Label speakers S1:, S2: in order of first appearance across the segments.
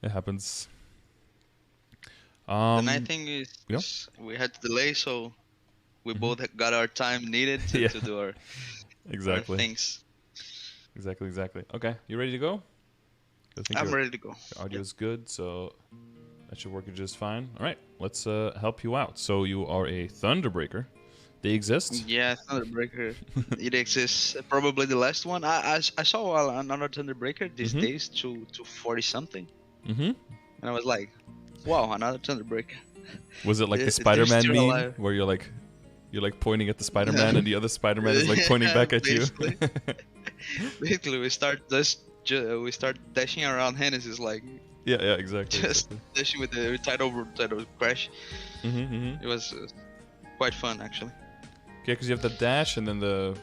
S1: It happens.
S2: The nice thing is
S1: yeah.
S2: we had to delay, so we
S1: Mhm.
S2: both got our time needed to,
S1: Yeah.
S2: to do our
S1: Exactly.
S2: things.
S1: Exactly. Okay, you ready to go? I think
S2: I'm
S1: your
S2: ready to go.
S1: audio
S2: Yep.
S1: is good, so that should work just fine. All right, let's help you out. So you are a Thunderbreaker. They exist.
S2: Yeah, Thunderbreaker. It exists. Probably the last one. I saw another Thunderbreaker these
S1: Mhm.
S2: days to 40 something,
S1: Mhm.
S2: and I was like, wow, another Thunderbreaker.
S1: Was it like the
S2: They're
S1: Spider-Man
S2: still
S1: meme
S2: alive.
S1: where you're like pointing at the Spider-Man and the other Spider-Man is like pointing back at you?
S2: basically, basically, we start dashing around Hennessy's like
S1: Yeah, exactly.
S2: just dashing with the title crash.
S1: Mhm.
S2: It was quite fun actually.
S1: Yeah, because you have the dash and then the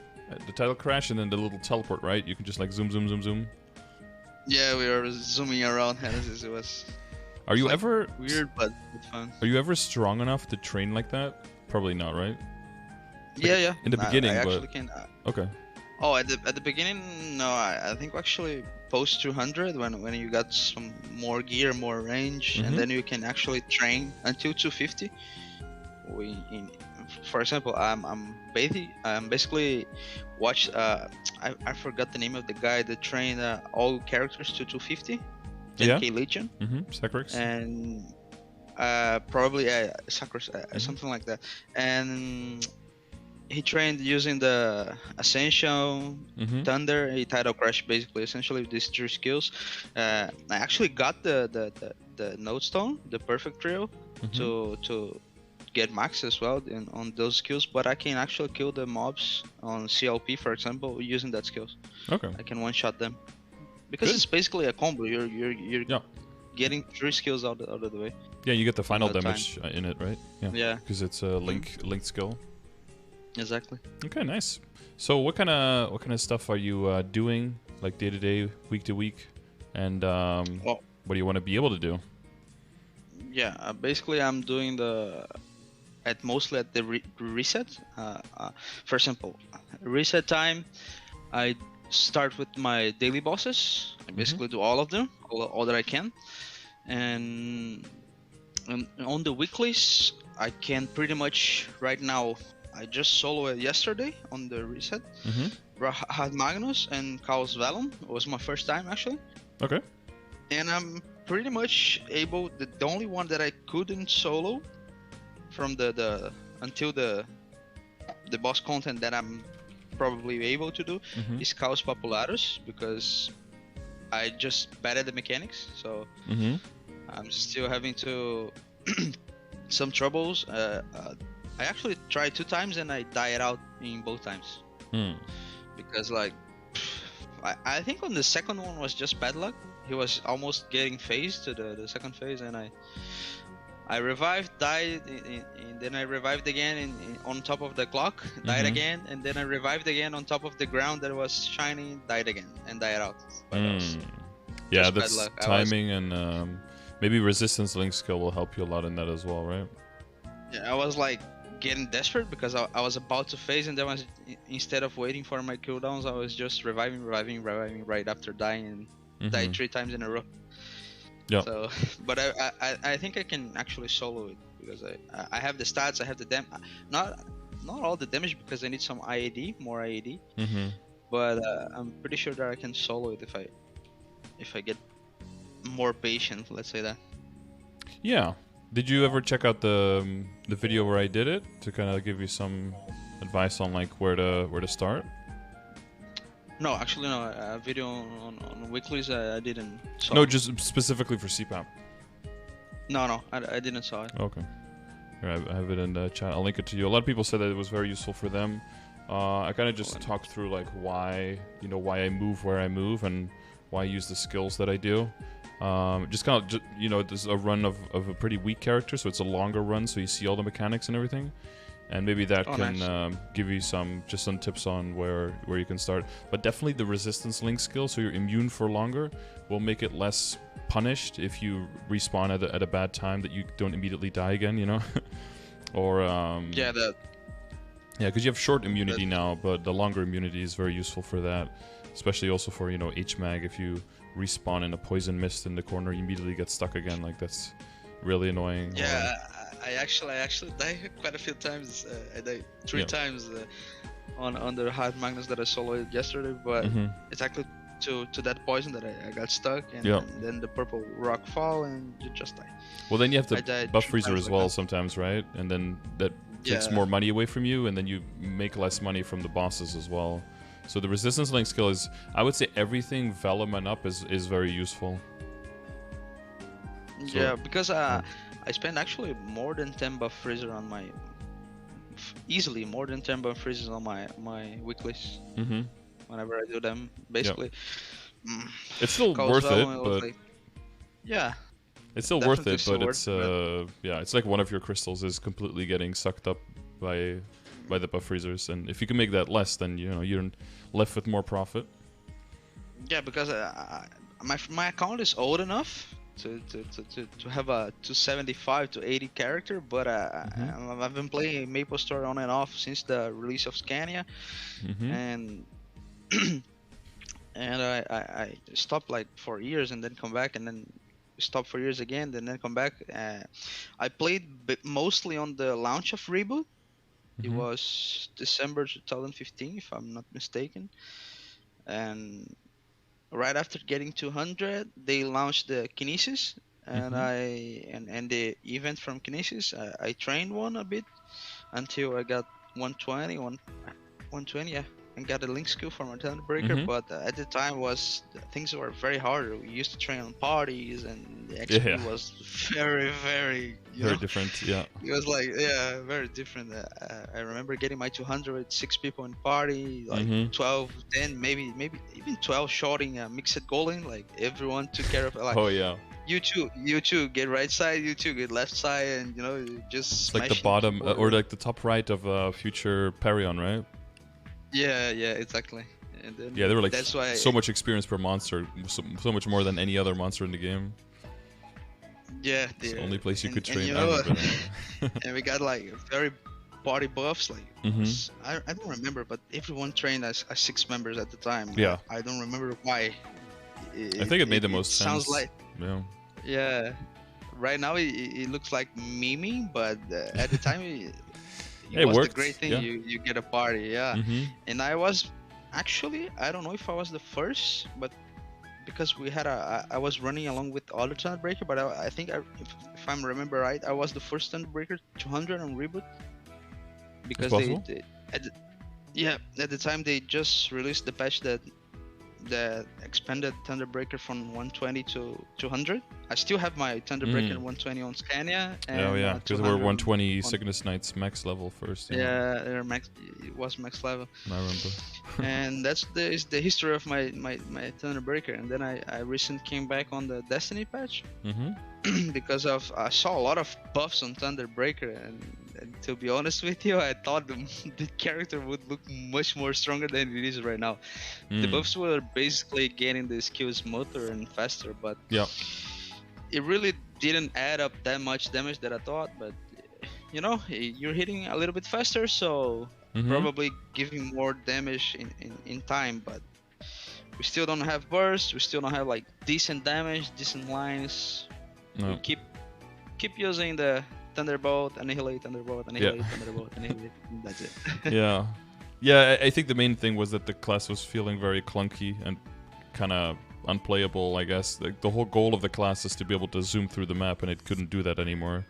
S1: title crash and then the little teleport, right? You can just like zoom.
S2: Yeah, we were zooming around Hennessy's. It was
S1: Are you
S2: like
S1: ever
S2: weird but fun.
S1: Are you ever strong enough to train like that? Probably not, right?
S2: Yeah.
S1: In the
S2: I
S1: beginning, but
S2: actually can.
S1: okay.
S2: Oh, at the beginning, no. I think actually post 200 when you got some more gear, more range, and then you can actually train until 250. For example, I'm basically watch. I forgot the name of the guy that trained all characters to 250, 10k Legion,
S1: Sacrix.
S2: and probably Sakura, something like that, and he trained using the Ascension, Thunder, a title crash, basically, essentially these three skills. I actually got the Node Stone, the perfect trio, to get max as well on those skills, but I can actually kill the mobs on CLP, for example, using that skills.
S1: Okay.
S2: I can one-shot them because it's basically a combo. You're getting three skills out of the way.
S1: Yeah, you get the final damage in it, right?
S2: Yeah.
S1: Because it's a linked skill.
S2: Exactly.
S1: Okay, nice. So what kind of stuff are you doing, like day to day, week to week, and what do you want to be able to do?
S2: Yeah, basically I'm doing mostly at the reset. For example, reset time, I start with my daily bosses. I basically do all of them, all that I can, and on the weeklies, I can pretty much right now. I just soloed yesterday on the reset. Had Magnus and Chaos Vellum. It was my first time actually.
S1: Okay.
S2: And I'm pretty much able. The only one that I couldn't solo from until the boss content that I'm probably able to do is Chaos Populatus, because I just batted the mechanics. So I'm still having to some troubles. I actually tried 2 times and I died out in both times. Because like I think on the second one was just bad luck. He was almost getting phased to the second phase, and I revived, died, and then I revived again on top of the clock, died again, and then I revived again on top of the ground that was shining, died again, and died out.
S1: Yeah, that's timing, and maybe resistance link skill will help you a lot in that as well, right?
S2: Yeah, I was like getting desperate because I was about to phase, and then instead of waiting for my cooldowns, I was just reviving right after dying, and died 3 times in a row.
S1: Yeah.
S2: So, but I think I can actually solo it because I have the stats, I have the not all the damage because I need some IAD, more IAD. But I'm pretty sure that I can solo it if I get more patient, let's say that.
S1: Yeah. Did you ever check out the video where I did it to kind of give you some advice on like where to start?
S2: No, actually no. A video on weeklies I didn't saw.
S1: No, just specifically for CPAP.
S2: No, I didn't saw it.
S1: Okay. Here, I have it in the chat. I'll link it to you. A lot of people said that it was very useful for them. I kind of just talked through like why I move where I move and why I use the skills that I do. Just kind of, there's a run of a pretty weak character, so it's a longer run, so you see all the mechanics and everything. And maybe that can give you some tips on where you can start. But definitely the resistance link skill, so you're immune for longer, will make it less punished if you respawn at a bad time, that you don't immediately die again, or
S2: yeah,
S1: because you have short immunity now, but the longer immunity is very useful for that, especially also for HMAG if you respawn in a poison mist in the corner, you immediately get stuck again. Like that's really annoying.
S2: Yeah, I actually died quite a few times. I died three times on the hard Magnus that I soloed yesterday, but exactly to that poison that I got stuck, and then the purple rock fall and you just die.
S1: Well, then you have to buff freezer as well
S2: like
S1: sometimes, right? And then that takes more money away from you, and then you make less money from the bosses as well. So the resistance link skill is, I would say everything Vellum and up is very useful. So,
S2: yeah, because I spend actually more than 10 buff freezer on my, easily more than 10 buff freezers on my weeklies. Whenever I do them, basically.
S1: It's still worth it, but
S2: like, yeah.
S1: It's still worth it, but it's yeah, it's like one of your crystals is completely getting sucked up by the buff freezers, and if you can make that less, then you know you're left with more profit. Yeah,
S2: because my account is old enough to have a 275 to 80 character, but I've been playing MapleStory on and off since the release of Scania, and and I stopped like for years and then come back and then stop for years again, and then come back. I played mostly on the launch of Reboot. It was December 2015, if I'm not mistaken. And right after getting 200, they launched the Kinesis, and and the event from Kinesis. I trained one a bit until I got 120, yeah. And got a link skill for my Thunderbreaker, but at the time things were very hard. We used to train on parties, and the XP was very very
S1: different. Yeah,
S2: it was like very different. I remember getting my 200 with 6 people in party, like 12, 10, maybe even 12 shooting mixed golem. Like everyone took care of it. Like, you two get right side, you two get left side, and you know just
S1: it's like the bottom or like the top right of future Perion, right?
S2: Yeah, exactly. And then
S1: they were like that's why so much experience per monster, so much more than any other monster in the game.
S2: Yeah,
S1: it's the only place you could train.
S2: You know, and we got like very body buffs. Like I don't remember, but everyone trained as 6 members at the time.
S1: Yeah,
S2: I don't remember why.
S1: I think it made the most sense.
S2: Sounds like yeah. Right now it looks like memeing, but at the time. It was
S1: worked.
S2: The great thing. You get a party, and I was actually, I don't know if I was the first, but because we had I was running along with other Thunderbreaker, but I think if I remember right, I was the first Thunderbreaker 200 on Reboot, because at the time they just released the patch that expanded Thunderbreaker from 120 to 200. I still have my Thunderbreaker 120 on Scania. And,
S1: because we're 120 Cygnus Knights max level first.
S2: Yeah, it was max level.
S1: I remember.
S2: And that's the history of my Thunderbreaker. And then I recently came back on the Destiny patch because I saw a lot of buffs on Thunderbreaker, and to be honest with you, I thought the character would look much more stronger than it is right now. The buffs were basically getting the skills smoother and faster, but it really didn't add up that much damage that I thought. But you know, you're hitting a little bit faster, so probably giving more damage in time. But we still don't have burst. We still don't have like decent damage, decent lines. We keep using the Thunderbolt, annihilate, Thunderbolt, annihilate, Thunderbolt, annihilate. That's it.
S1: Yeah. I think the main thing was that the class was feeling very clunky and kind of unplayable, I guess. Like, the whole goal of the class is to be able to zoom through the map, and it couldn't do that anymore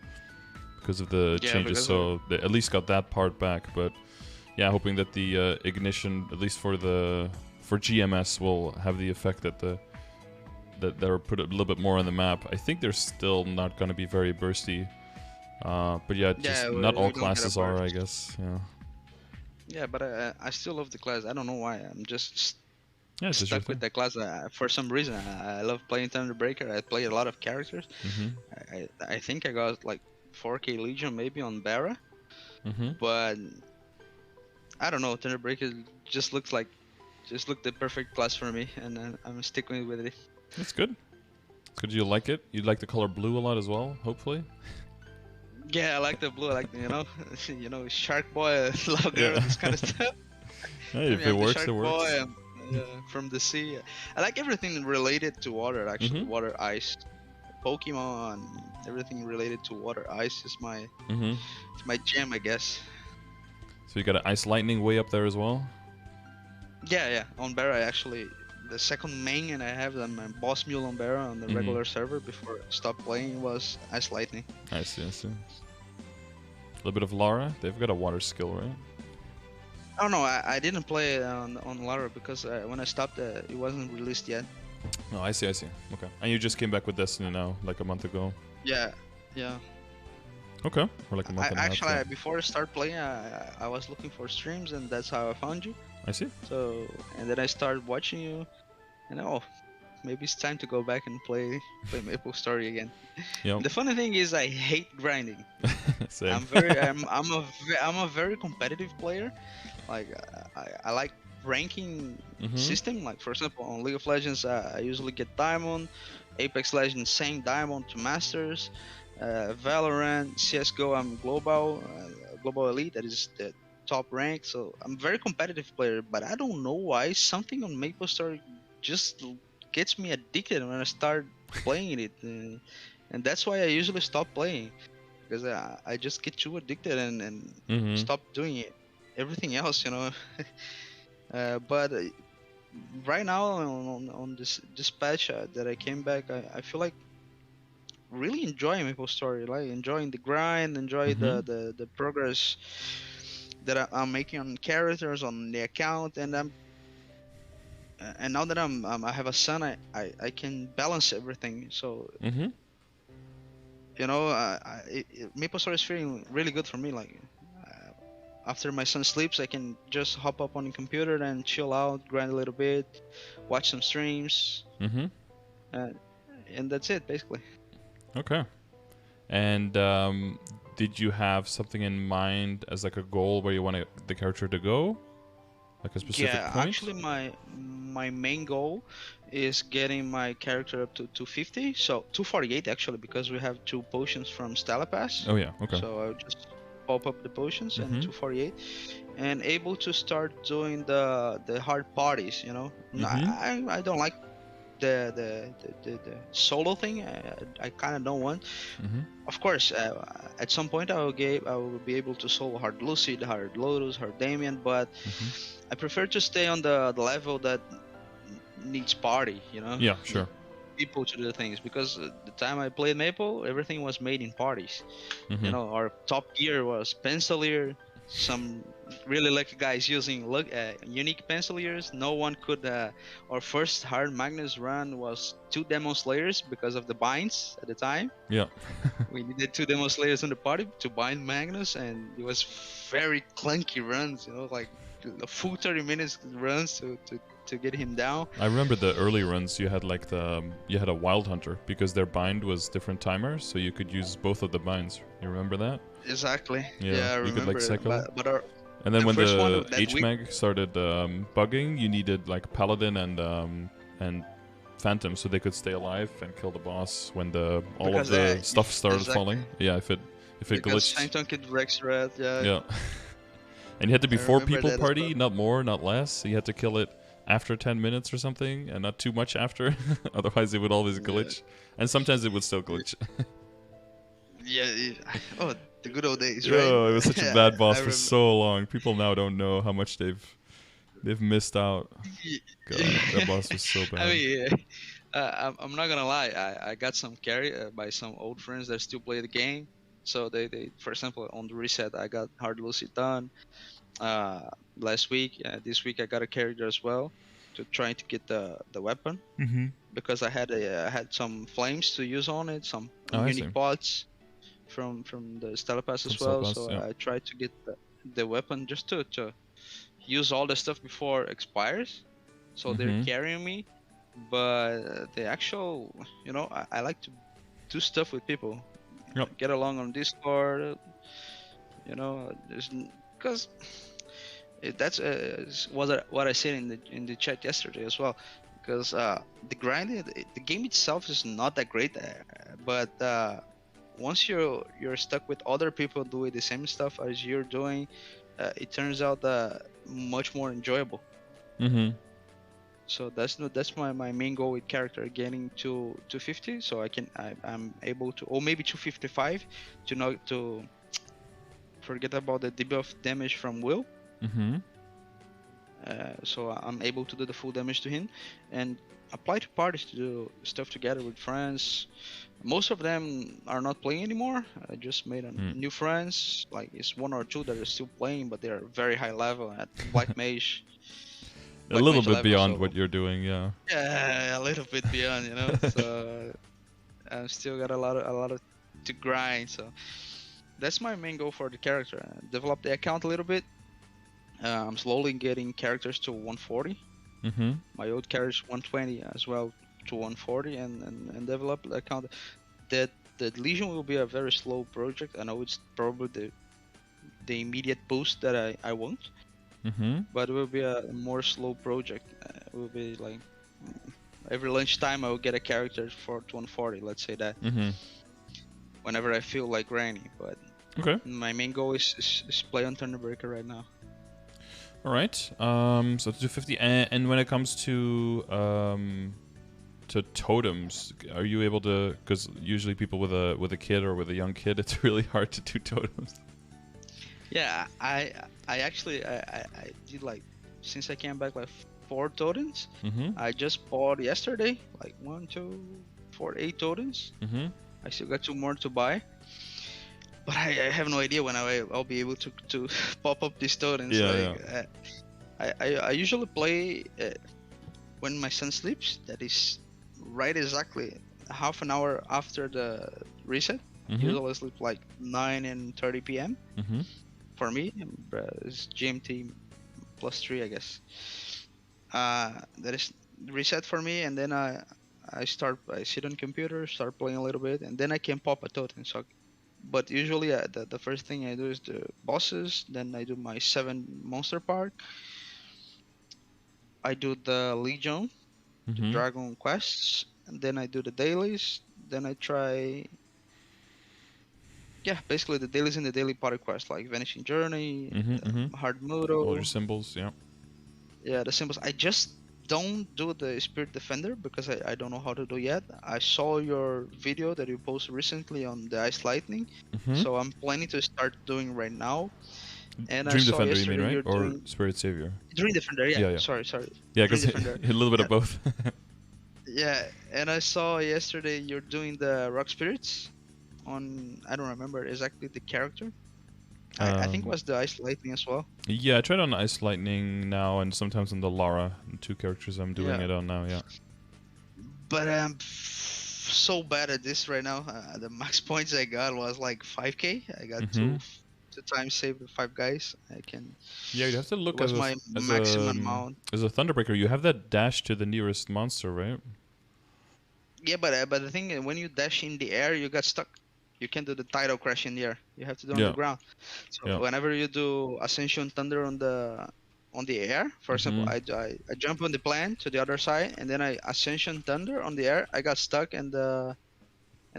S1: because of the changes. So they at least got that part back. But yeah, hoping that the ignition, at least for GMS, will have the effect that they're put a little bit more on the map. I think they're still not going to be very bursty. But not all classes are, I guess.
S2: Yeah, but I still love the class. I don't know why. I'm just
S1: stuck
S2: with that class. For some reason, I love playing Thunderbreaker. I play a lot of characters. I think I got like 4K Legion maybe on Barra. But I don't know. Thunderbreaker just looked the perfect class for me, and I'm sticking with it.
S1: That's good. Good, you like it? You like the color blue a lot as well, hopefully.
S2: Yeah, I like the blue. I like Shark Boy, Love Girl, this kind of stuff.
S1: Hey, if it works, it works.
S2: Boy, from the sea. I like everything related to water. Actually,
S1: Mhm.
S2: water, ice, Pokemon, everything related to water, ice is
S1: Mhm.
S2: it's my jam, I guess.
S1: So you got an ice lightning way up there as well.
S2: Yeah. On Barra, actually, the second main, and I have my boss mule on Barra on the
S1: Mhm.
S2: regular server before I stopped playing was Ice Lightning.
S1: I see. I see. A little bit of Lara. They've got a water skill, right?
S2: Oh no, I didn't play it on Lara because when I stopped, it wasn't released yet.
S1: Oh, I see. I see. Okay. And you just came back with Destiny now, like a month ago.
S2: Yeah, yeah.
S1: Okay. Or like a month and a half
S2: Actually,
S1: ago.
S2: before I start playing, I was looking for streams, and that's how I found you.
S1: I see.
S2: So, and then I started watching you, and oh, maybe it's time to go back and play MapleStory again.
S1: Yep.
S2: The funny thing is, I hate grinding.
S1: Same.
S2: I'm a very competitive player. Like I like ranking
S1: Mhm.
S2: system. Like for example, on League of Legends, I usually get diamond. Apex Legends, same diamond to masters. Valorant, CS:GO, I'm global elite. That is the top rank. So I'm very competitive player. But I don't know why something on MapleStory just gets me addicted when I start playing it, and that's why I usually stop playing because I just get too addicted and
S1: Mhm.
S2: stop doing it. Everything else, you know. But right now on this patch that I came back, I feel like really enjoying MapleStory, like enjoying the grind, enjoy
S1: Mhm.
S2: the progress that I'm making on characters on the account, and now that I have a son, I can balance everything. So
S1: Mhm.
S2: you know, MapleStory is feeling really good for me. Like after my son sleeps, I can just hop up on the computer and chill out, grind a little bit, watch some streams,
S1: Mhm.
S2: uh, and that's it basically.
S1: Okay. And did you have something in mind as like a goal where you want the character to go, like a specific
S2: Yeah,
S1: point?
S2: actually, my main goal is getting my character up to 250. So 248 actually, because we have two potions from Stella Pass.
S1: Oh yeah. Okay.
S2: So I'll just pop up the potions and
S1: Mhm.
S2: 248, and able to start doing the hard parties. You know,
S1: Mhm.
S2: I don't like the solo thing. I kind of don't want.
S1: Mhm.
S2: Of course, at some point I will be able to solo hard Lucid, hard Lotus, hard Damien, but
S1: Mhm.
S2: I prefer to stay on the level that needs party. You know,
S1: Yeah.
S2: need
S1: Sure.
S2: people to do things because the time I played Maple, everything was made in parties. You
S1: Mhm.
S2: know, our top gear was Pencilier. Some really lucky guys using unique Penciliers. No one could. Our first hard Magnus run was 2 Demon Slayers because of the binds at the time.
S1: Yeah.
S2: We needed 2 Demon Slayers in the party to bind Magnus, and it was very clunky runs. You know, like a full 30 minutes runs to get him down.
S1: I remember the early runs. You had like you had a wild hunter because their bind was different timers, so you could use both of the binds. You remember that?
S2: Exactly.
S1: Yeah.
S2: Yeah, I
S1: You could like
S2: remember it.
S1: cycle.
S2: But our
S1: And then
S2: the
S1: when
S2: first one
S1: the
S2: that we
S1: HMAG started bugging, you needed like Paladin and Phantom so they could stay alive and kill the boss when all of
S2: because
S1: the stuff started
S2: exactly
S1: falling. Yeah, if it
S2: because
S1: glitched.
S2: Phantom Kid Rex Red. Yeah,
S1: Yeah. And you had to be
S2: I
S1: four
S2: remember
S1: people
S2: that as well.
S1: party, not more, not less. So you had to kill it after 10 minutes or something and not too much after. Otherwise it would always
S2: Yeah,
S1: glitch. And sometimes it would still
S2: yeah,
S1: glitch.
S2: yeah. Oh, the good old days, right?
S1: Oh, it was such a bad
S2: I
S1: boss for
S2: remember.
S1: so long. People now don't know how much they've missed out. God, that boss was so
S2: I
S1: bad.
S2: mean, I'm not gonna lie. I got some carry by some old friends that still play the game. So they for example on the reset I got hard Lucy done last week. This week I got a character as well to trying to get the weapon
S1: Mm-hmm.
S2: because I had some flames to use on it, some
S1: Oh, I see.
S2: unique pots from the Stella Pass
S1: From
S2: as well.
S1: Celpast,
S2: So
S1: yeah.
S2: I tried to get the weapon just to use all the stuff before it expires. So they're
S1: Mm-hmm.
S2: carrying me, but the actual, you know, I like to do stuff with people,
S1: Yep.
S2: get along on Discord, you know, because that's what I said in the chat yesterday as well. Because the grinding, the game itself is not that great, but once you're stuck with other people doing the same stuff as you're doing, it turns out much more enjoyable.
S1: Mm-hmm.
S2: So that's my main goal with character, getting to 250, so I'm able to, or maybe 255, to not to forget about the debuff damage from Will.
S1: Mm-hmm.
S2: So I'm able to do the full damage to him, and apply to parties to do stuff together with friends. Most of them are not playing anymore. I just made new friends. Like, it's one or two that are still playing, but they are very high level at Black Mage.
S1: A little bit
S2: level,
S1: beyond
S2: so
S1: what you're doing, yeah.
S2: yeah, a little bit beyond, you know. So I still got a lot of to grind. So that's my main goal for the character. Develop the account a little bit. I'm slowly getting characters to 140.
S1: Mm-hmm.
S2: My old character 120 as well to 140, and develop the account. That Legion will be a very slow project. I know it's probably the immediate boost that I want.
S1: Mm-hmm.
S2: But it will be a more slow project. It will be like every lunchtime I will get a character for 140, let's say that.
S1: Mm-hmm.
S2: Whenever I feel like grinding. But
S1: Okay.
S2: my main goal is play on Thunderbreaker right now.
S1: All right. So 250, and when it comes to totems, are you able to? Because usually people with a kid or with a young kid, it's really hard to do totems.
S2: Yeah, I actually I did, like, since I came back, like 4 totems.
S1: Mm-hmm.
S2: I just bought yesterday, like 1, 2, 4, 8 totems.
S1: Mm-hmm.
S2: I still got 2 more to buy. But I have no idea when I'll be able to pop up these totems.
S1: Yeah,
S2: I usually play when my son sleeps. That is right exactly half an hour after the reset.
S1: Mm-hmm.
S2: Usually I sleep like 9:30 p.m.
S1: Mm-hmm.
S2: for me. It's GMT +3, I guess. That is reset for me, and then I sit on computer, start playing a little bit, and then I can pop a totem. So, but usually the first thing I do is the bosses, then I do my 7 monster park. I do the Legion, the
S1: Mm-hmm.
S2: Dragon quests, and then I do the dailies. Then I try, basically the dailies and the daily party quest, like Vanishing Journey,
S1: Mm-hmm. Mm-hmm.
S2: Hard
S1: All your
S2: Muto.
S1: symbols, yeah.
S2: Yeah, the symbols. I just don't do the Spirit Defender because I don't know how to do yet. I saw your video that you posted recently on the Ice Lightning,
S1: Mm-hmm.
S2: so I'm planning to start doing right now. And I
S1: Dream
S2: saw
S1: Defender, you mean,
S2: yesterday
S1: right?
S2: you're
S1: Or
S2: doing
S1: Spirit Savior?
S2: Dream Defender. Yeah,
S1: Yeah.
S2: sorry.
S1: Yeah,
S2: Dream
S1: because
S2: Defender.
S1: a little bit of both.
S2: Yeah, and I saw yesterday you're doing the Rock Spirits on, I don't remember exactly the character. I think it was the Ice Lightning as well.
S1: Yeah, I tried on Ice Lightning now, and sometimes on the Lara. 2 characters I'm doing
S2: Yeah.
S1: it on now, yeah.
S2: But I'm so bad at this right now. The max points I got was like 5k. I got
S1: Mm-hmm.
S2: two times saved with 5 guys. I can.
S1: Yeah, you have to look
S2: It was my maximum amount.
S1: as a Thunderbreaker. You have that dash to the nearest monster, right?
S2: Yeah, but the thing is, when you dash in the air, you got stuck. You can't do the tidal crash in the air. You have to do on the ground. So whenever you do Ascension Thunder on the air, for example, I jump on the plane to the other side, and then I Ascension Thunder on the air. I got stuck, and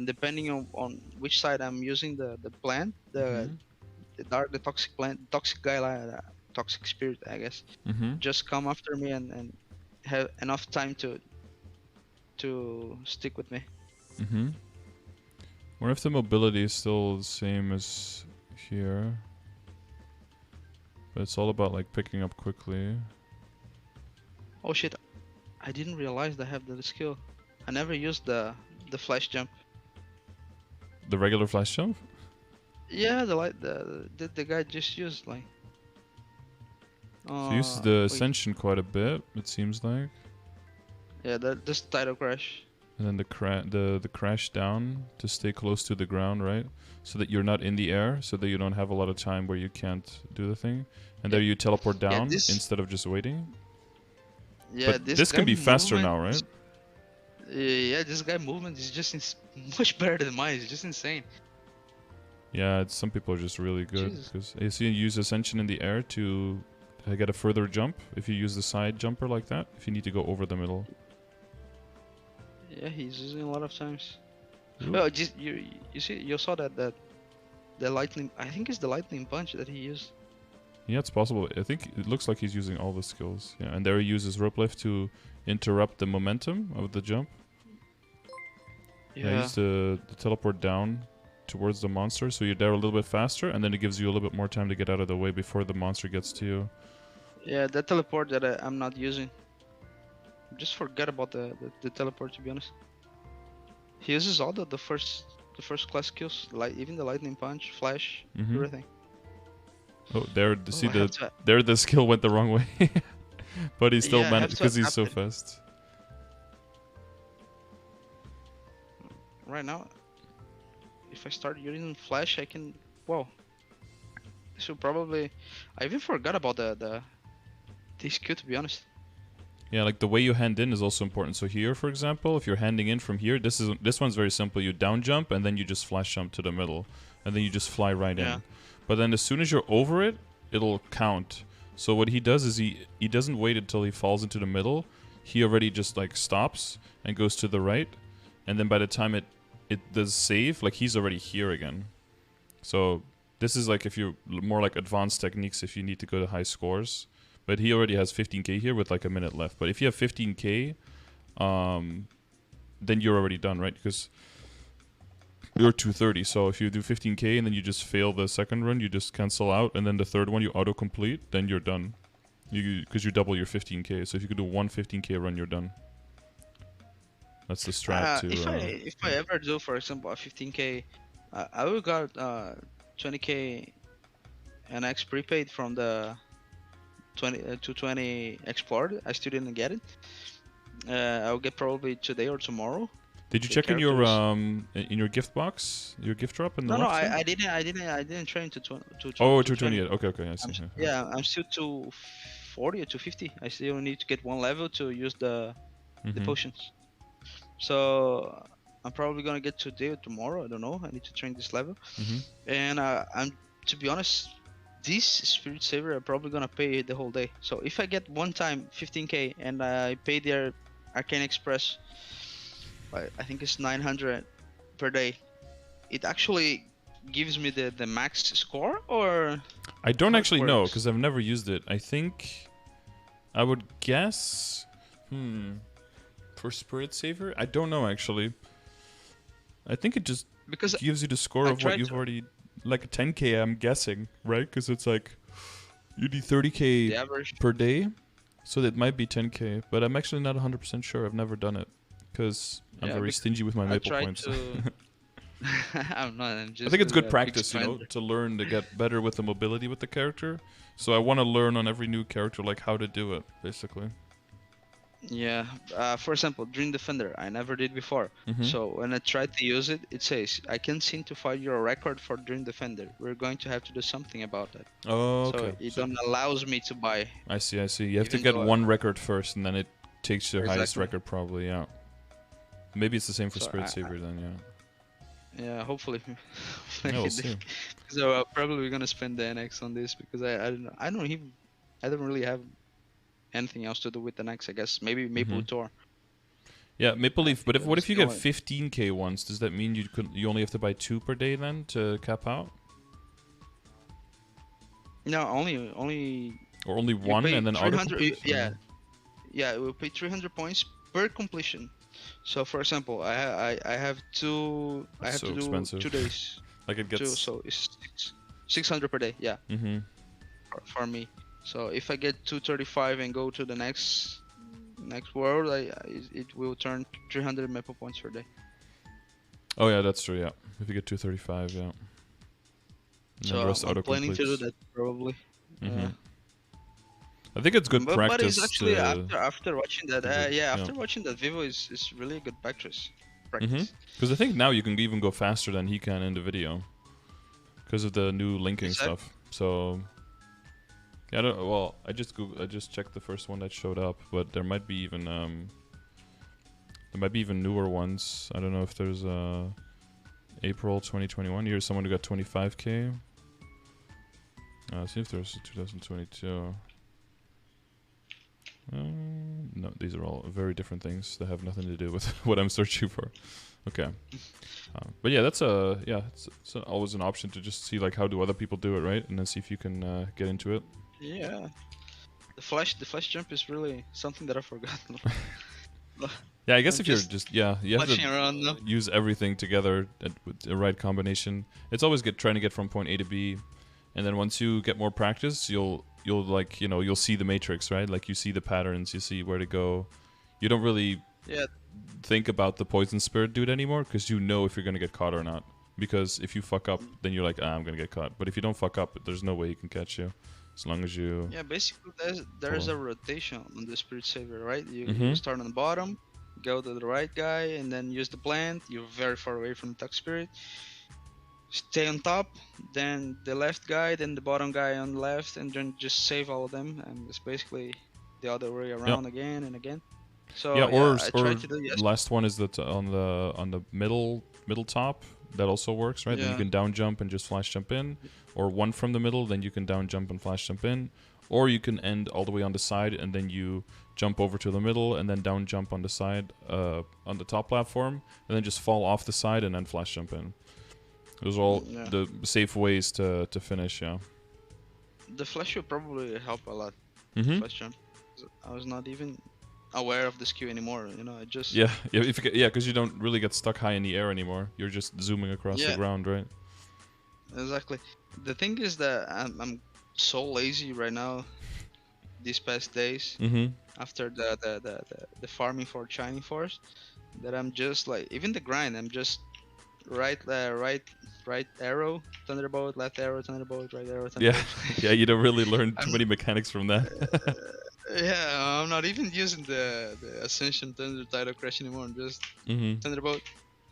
S2: depending on which side I'm using the plant, the toxic plant, toxic guy, toxic spirit, I guess, just come after me and have enough time to stick with me.
S1: Mm-hmm. Wonder if the mobility is still the same as here. But it's all about like picking up quickly.
S2: Oh shit! I didn't realize I have the skill. I never used the flash jump.
S1: The regular flash jump?
S2: Yeah, the guy just used like.
S1: So he uses the Ascension quite a bit, it seems like.
S2: Yeah, this tidal crash.
S1: And then the crash down to stay close to the ground, right? So that you're not in the air, so that you don't have a lot of time where you can't do the thing. And there you teleport down instead of just waiting.
S2: Yeah,
S1: but this can be faster now, right?
S2: Yeah, this guy movement is just much better than mine. It's just insane.
S1: Yeah, some people are just really good. Because you see, you use Ascension in the air to get a further jump. If you use the side jumper like that, if you need to go over the middle.
S2: Yeah, he's using a lot of times. Well, just you saw that the lightning. I think it's the lightning punch that he used.
S1: Yeah, it's possible. I think it looks like he's using all the skills. Yeah, and there he uses rope lift to interrupt the momentum of the jump. Yeah, he used the teleport down towards the monster, so you're there a little bit faster, and then it gives you a little bit more time to get out of the way before the monster gets to you.
S2: Yeah, that teleport that I'm not using. Just forget about the teleport, to be honest. He uses all the first class skills, like even the lightning punch, flash, everything.
S1: Oh, there, see there the skill went the wrong way, but he still managed because he's so fast.
S2: Right now, if I start using flash, I can. Whoa. So probably, I even forgot about the skill, to be honest.
S1: Yeah, like the way you hand in is also important. So here, for example, if you're handing in from here, this one's very simple. You down jump and then you just flash jump to the middle, and then you just fly right in. But then as soon as you're over it, it'll count. So what he does is he doesn't wait until he falls into the middle. He already just like stops and goes to the right, and then by the time it does save, like he's already here again. So this is like if you're more like advanced techniques if you need to go to high scores. But he already has 15k here with like a minute left. But if you have 15k, then you're already done, right? Because you're 230. So if you do 15k and then you just fail the second run, you just cancel out, and then the third one you auto-complete, then you're done. Because you double your 15k. So if you could do one 15k run, you're done. That's the strat to...
S2: If I ever do, for example, a 15k, I will got 20k NX prepaid from the 220 explored. I still didn't get it. I'll get probably today or tomorrow.
S1: Did you check in your gift box, your gift drop in the
S2: No, I didn't train to 220.
S1: Oh, 220. Okay, I see.
S2: I'm still 240 or 250. I still need to get one level to use the potions. So I'm probably gonna get today or tomorrow. I don't know. I need to train this level. And I'm, to be honest, this Spirit Saver I'm probably gonna pay the whole day. So if I get one time 15k and I pay their Arcane Express, I think it's 900 per day, it actually gives me the max score, or?
S1: I don't actually know because I've never used it. I think I would guess for Spirit Saver. I don't know actually. I think it just gives you the score of what you've already. Like a 10k, I'm guessing, right? Because it's like you need 30k per day, so that might be 10k. But I'm actually not 100% sure. I've never done it because I'm very stingy with my maple points.
S2: I'm not. I
S1: think it's good practice, you know, to learn to get better with the mobility with the character. So I want to learn on every new character like how to do it, basically.
S2: Yeah, for example, Dream Defender, I never did before. So when I tried to use it, it says, I can't seem to find your record for Dream Defender. We're going to have to do something about that.
S1: Oh, okay.
S2: So it don't allows me to buy.
S1: I see. You have to get one record first, and then it takes your highest record probably, yeah. Maybe it's the same for Spirit Saver then, yeah.
S2: Yeah, hopefully.
S1: Yeah, we'll see.
S2: So I'm probably going to spend the NX on this, because I don't really have anything else to do with the next, I guess. Maybe Maple Tour.
S1: Yeah, Maple Leaf. But what if you get 15k once? Does that mean you only have to buy 2 per day then to cap out?
S2: No, only.
S1: Or only one and then auto complete?
S2: Yeah, it will pay 300 points per completion. So for example, I have two. I have to do 2 days.
S1: Like it gets.
S2: So it's 600 per day. Yeah. For me. So if I get 235 and go to the next world, it will turn 300 maple points per day.
S1: Oh yeah, that's true. Yeah, if you get 235, yeah. And
S2: so I'm planning to do that probably.
S1: I think it's good practice.
S2: But it's actually after watching that, after watching that, Vivo is really a good practice.
S1: Because I think now you can even go faster than he can in the video, because of the new linking stuff. So. Yeah, I just checked the first one that showed up, but there might be even newer ones. I don't know if there's April 2021. Here's someone who got 25k. See if there's 2022. No, these are all very different things that have nothing to do with what I'm searching for. Okay. But yeah, that's it's always an option to just see like how do other people do it, right? And then see if you can get into it.
S2: Yeah. The flash jump is really something that I forgot.
S1: Yeah, I guess
S2: I'm
S1: if you're
S2: just
S1: you have
S2: flashing
S1: to
S2: around now.
S1: use everything together with the right combination. It's always trying to get from point A to B, and then once you get more practice, you'll like you'll see the matrix, right? Like you see the patterns, you see where to go. You don't really think about the poison spirit dude anymore because you know if you're gonna get caught or not. Because if you fuck up, then you're like, I'm gonna get caught. But if you don't fuck up, there's no way he can catch you, as long as you.
S2: Yeah, basically there's a rotation on the spirit saver, right? You
S1: Mhm.
S2: start on the bottom, go to the right guy, and then use the plant. You're very far away from the toxic spirit. Stay on top, then the left guy, then the bottom guy on the left, and then just save all of them. And it's basically the other way around again and again. So
S1: Yeah, or
S2: I tried to do yes.
S1: last one is that on the middle top that also works, right? Then you
S2: Yeah.
S1: can down jump and just flash jump in, or one from the middle, then you can down jump and flash jump in, or you can end all the way on the side and then you jump over to the middle and then down jump on the side on the top platform and then just fall off the side and then flash jump in. Those are all the safe ways to finish. Yeah.
S2: The flash will probably help a lot.
S1: Mhm.
S2: Flash jump. I was not even aware of the skill anymore. I just
S1: because you don't really get stuck high in the air anymore. You're just zooming across the ground, right?
S2: Exactly. The thing is that I'm so lazy right now. These past days, after the farming for Shining Force, that I'm just like even the grind. I'm just right arrow, Thunderbolt, left arrow, Thunderbolt, right arrow, Thunderbolt.
S1: Yeah, you don't really learn too many mechanics from that.
S2: Yeah, I'm not even using the Ascension Thunder Title Crash anymore. I'm just Thunderbolt,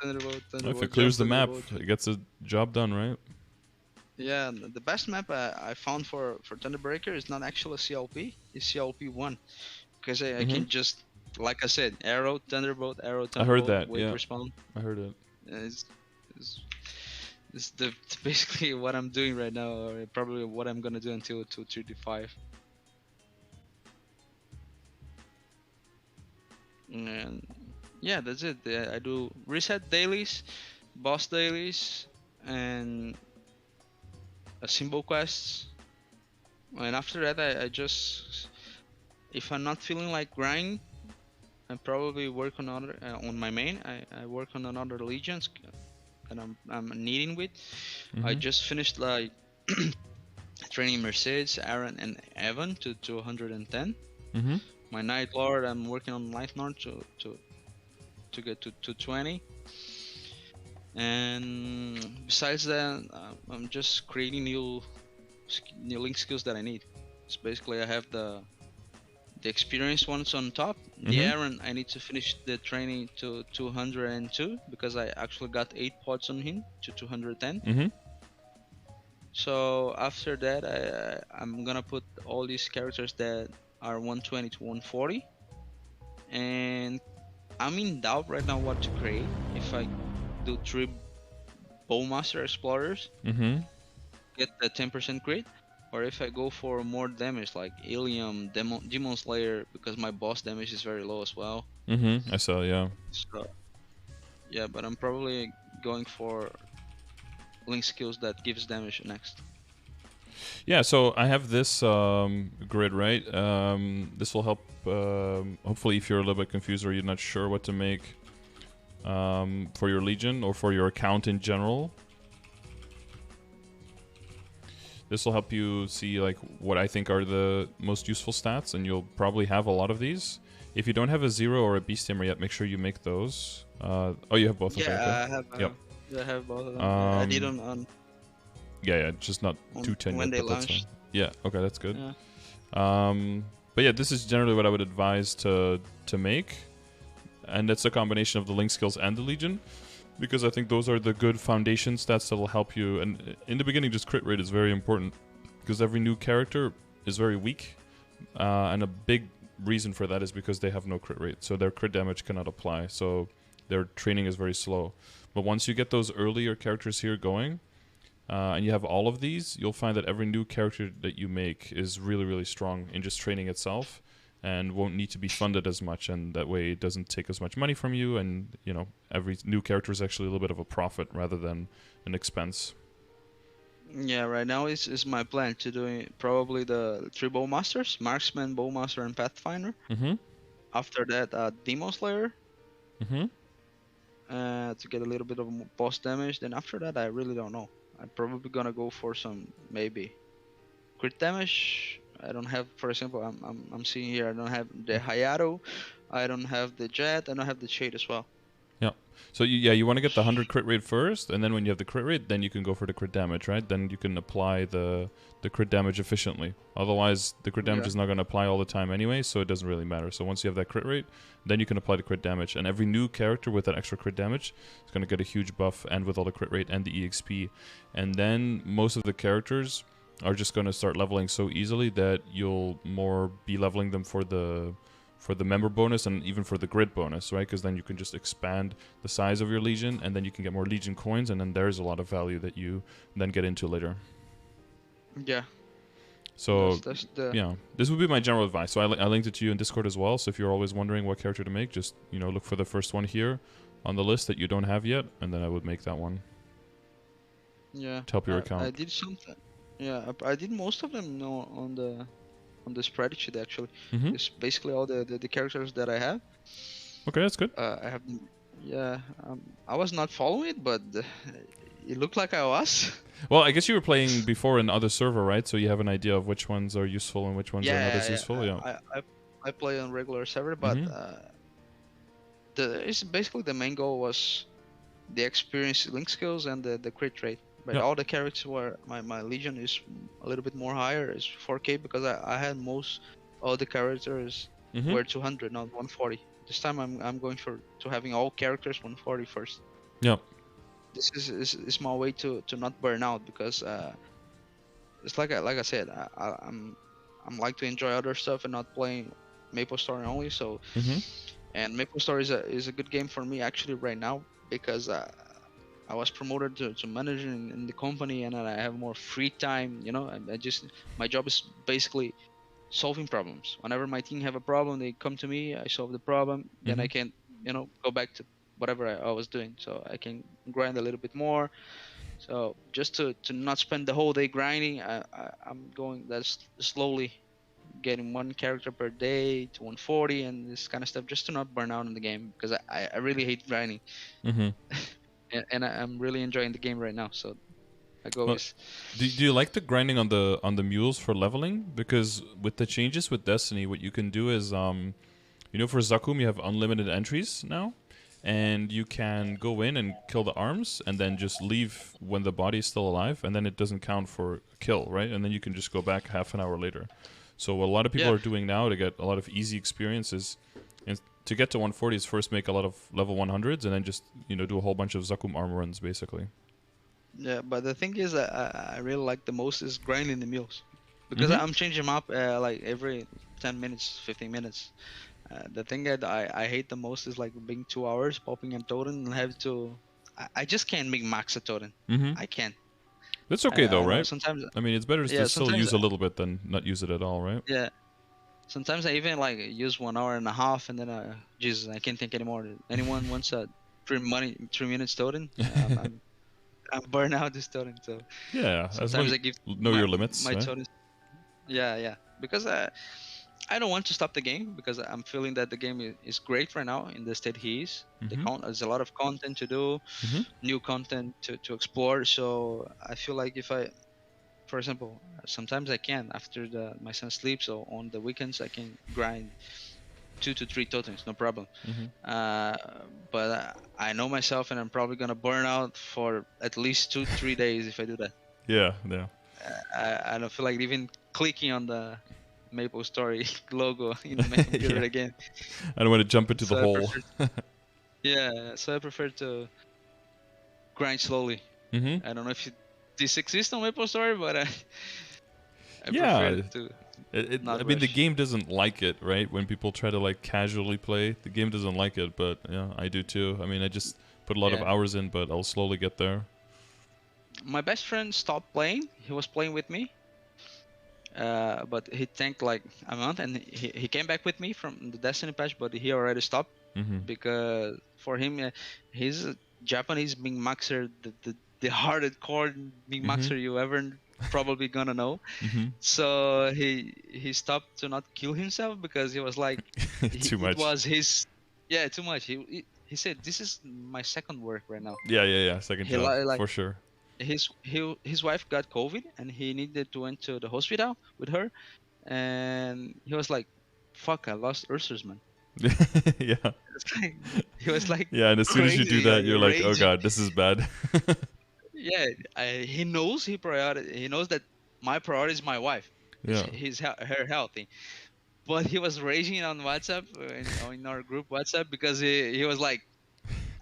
S2: Thunderbolt, Thunderbolt.
S1: If it clears the map, it gets a job done, right?
S2: Yeah, the best map I found for Thunderbreaker is not actually CLP, it's CLP1. Because I can just, like I said, arrow, Thunderbolt, arrow, Thunderbolt,
S1: I heard that,
S2: wait for spawn.
S1: I heard it.
S2: It's basically what I'm doing right now, or probably what I'm gonna do until 235. And yeah, that's it. I do reset dailies, boss dailies, and symbol quests. And after that, I just, if I'm not feeling like grind, I probably work on other on my main. I work on another legions that I'm needing with. I just finished like training Mercedes, Aaron, and Evan to 210. My Night Lord, I'm working on Night Lord to get to 220. And besides that, I'm just creating new link skills that I need. So basically, I have the experienced ones on top. The Aaron, I need to finish the training to 202 because I actually got 8 pods on him to 210. So after that, I'm gonna put all these characters that are 120 to 140, and I'm in doubt right now what to create. If I do 3 Bowmaster Explorers, get the 10% crit, or if I go for more damage like Ilium, Demon Slayer, because my boss damage is very low as well.
S1: I saw, yeah.
S2: So, yeah, but I'm probably going for link skills that gives damage next.
S1: Yeah, so I have this grid, right? This will help, hopefully, if you're a little bit confused or you're not sure what to make for your Legion or for your account in general. This will help you see like what I think are the most useful stats, and you'll probably have a lot of these. If you don't have a Zero or a Beast Tamer yet, make sure you make those. Oh, you have both.
S2: Yeah,
S1: okay.
S2: I have. I have both of them. I did on.
S1: Yeah, just not 210
S2: when
S1: yet,
S2: they
S1: but that's
S2: launched.
S1: fine. Yeah, okay, that's good.
S2: Yeah.
S1: But yeah, this is generally what I would advise to make, and it's a combination of the link skills and the Legion, because I think those are the good foundation stats that will help you. And in the beginning, just crit rate is very important, because every new character is very weak, and a big reason for that is because they have no crit rate, so their crit damage cannot apply, so their training is very slow. But once you get those earlier characters here going, and you have all of these, you'll find that every new character that you make is really, really strong in just training itself. and won't need to be funded as much, and that way it doesn't take as much money from you, and you know, every new character is actually a little bit of a profit rather than an expense.
S2: Yeah, right now is my plan to do probably the 3 Bowmasters, Marksman, Bowmaster, and Pathfinder.
S1: Mm-hmm.
S2: After that, Demon Slayer,
S1: Mm-hmm.
S2: to get a little bit of boss damage. Then after that, I really don't know. I'm probably gonna go for some maybe crit damage. I don't have, for example, I'm seeing here. I don't have the Hayato, I don't have the Jet, I don't have the Shade as well.
S1: Yeah. So you want to get the 100 crit rate first, and then when you have the crit rate, then you can go for the crit damage, right? Then you can apply the crit damage efficiently. Otherwise, the crit damage is not going to apply all the time anyway, so it doesn't really matter. So once you have that crit rate, then you can apply the crit damage. And every new character with that extra crit damage is going to get a huge buff, and with all the crit rate and the EXP. And then most of the characters are just going to start leveling so easily that you'll more be leveling them for the member bonus and even for the grid bonus, right? Because then you can just expand the size of your legion, and then you can get more legion coins, and then there's a lot of value that you then get into later.
S2: Yeah.
S1: So yeah, this would be my general advice. So I linked it to you in Discord as well. So if you're always wondering what character to make, just look for the first one here on the list that you don't have yet, and then I would make that one.
S2: Yeah.
S1: To help your account.
S2: I did something. Yeah, I did most of them on the spreadsheet actually.
S1: Mm-hmm.
S2: It's basically all the characters that I have.
S1: Okay, that's good.
S2: I have, yeah. I was not following it, but it looked like I was.
S1: Well, I guess you were playing before in other server, right? So you have an idea of which ones are useful and which ones are not as useful. Yeah.
S2: I play on regular server, but it's basically the main goal was the experience, link skills, and the crit rate. But all the characters were my legion is a little bit more higher, is 4K, because I had all the characters were 200, not 140. This time I'm going to having all characters 140 first.
S1: Yeah.
S2: This is my way to not burn out, because it's like I said, I'm like to enjoy other stuff and not playing MapleStory only. So and MapleStory is a good game for me actually right now, because I was promoted to manager in the company, and I have more free time. My job is basically solving problems. Whenever my team have a problem, they come to me, I solve the problem, then I can go back to whatever I was doing, so I can grind a little bit more. So just to not spend the whole day grinding, I'm going that's slowly getting one character per day to 140 and this kind of stuff, just to not burn out in the game, because I really hate grinding. And I'm really enjoying the game right now. So I go with.
S1: Do you like the grinding on the mules for leveling? Because with the changes with Destiny, what you can do is for Zakum you have unlimited entries now, and you can go in and kill the arms and then just leave when the body is still alive, and then it doesn't count for a kill, right? And then you can just go back half an hour later. So what a lot of people are doing now to get a lot of easy experiences, and to get to 140 is first make a lot of level 100s and then just do a whole bunch of Zakum armor runs basically.
S2: Yeah, but the thing is that I really like the most is grinding the mules, because I'm changing them up like every 10 minutes, 15 minutes. The thing that I hate the most is like being 2 hours popping a totem and have to. I just can't make max a totem. I can't.
S1: That's okay though, right?
S2: Sometimes.
S1: I mean, it's better to still use a little bit than not use it at all, right?
S2: Yeah. Sometimes I even like use 1 hour and a half, and then Jesus, I can't think anymore. Anyone wants a 3 minutes totem? I'm burn out this totem. So
S1: yeah,
S2: sometimes I give
S1: your limits.
S2: My
S1: right?
S2: totems. Yeah, because I don't want to stop the game, because I'm feeling that the game is great right now in the state he is. There's a lot of content to do, new content to explore. So I feel like if for example, sometimes I can after my son sleeps, or on the weekends I can grind 2 to 3 totems, no problem. But I know myself, and I'm probably gonna burn out for at least 2-3 days if I do that.
S1: Yeah.
S2: I don't feel like even clicking on the MapleStory logo in my computer again.
S1: I don't want to jump into the hole.
S2: So I prefer to grind slowly. I don't know if this exists on MapleStory, but I prefer to.
S1: I mean, the game doesn't like it, right? When people try to like casually play, the game doesn't like it. But yeah, I do too. I mean, I just put a lot of hours in, but I'll slowly get there.
S2: My best friend stopped playing. He was playing with me. but he tanked like a month, and he came back with me from the Destiny patch, but he already stopped because for him, he's a Japanese Min Maxer, the hardest core Min Maxer you ever probably gonna know. So he stopped to not kill himself because he was like,
S1: Too much.
S2: It was his, yeah, too much. He said, "This is my second work right now."
S1: Yeah. Second
S2: He
S1: job,
S2: like
S1: for sure.
S2: his wife got COVID and he needed to went to the hospital with her, and he was like, "Fuck, I lost ulcers, man."
S1: Yeah.
S2: It's like, he was like,
S1: Yeah, and as soon as you do
S2: crazy,
S1: that, you're like, oh
S2: raging.
S1: god, this is bad.
S2: Yeah, he knows he knows that my priority is my wife.
S1: Yeah.
S2: Her healthy. But he was raging on WhatsApp, in our group WhatsApp, because he was like,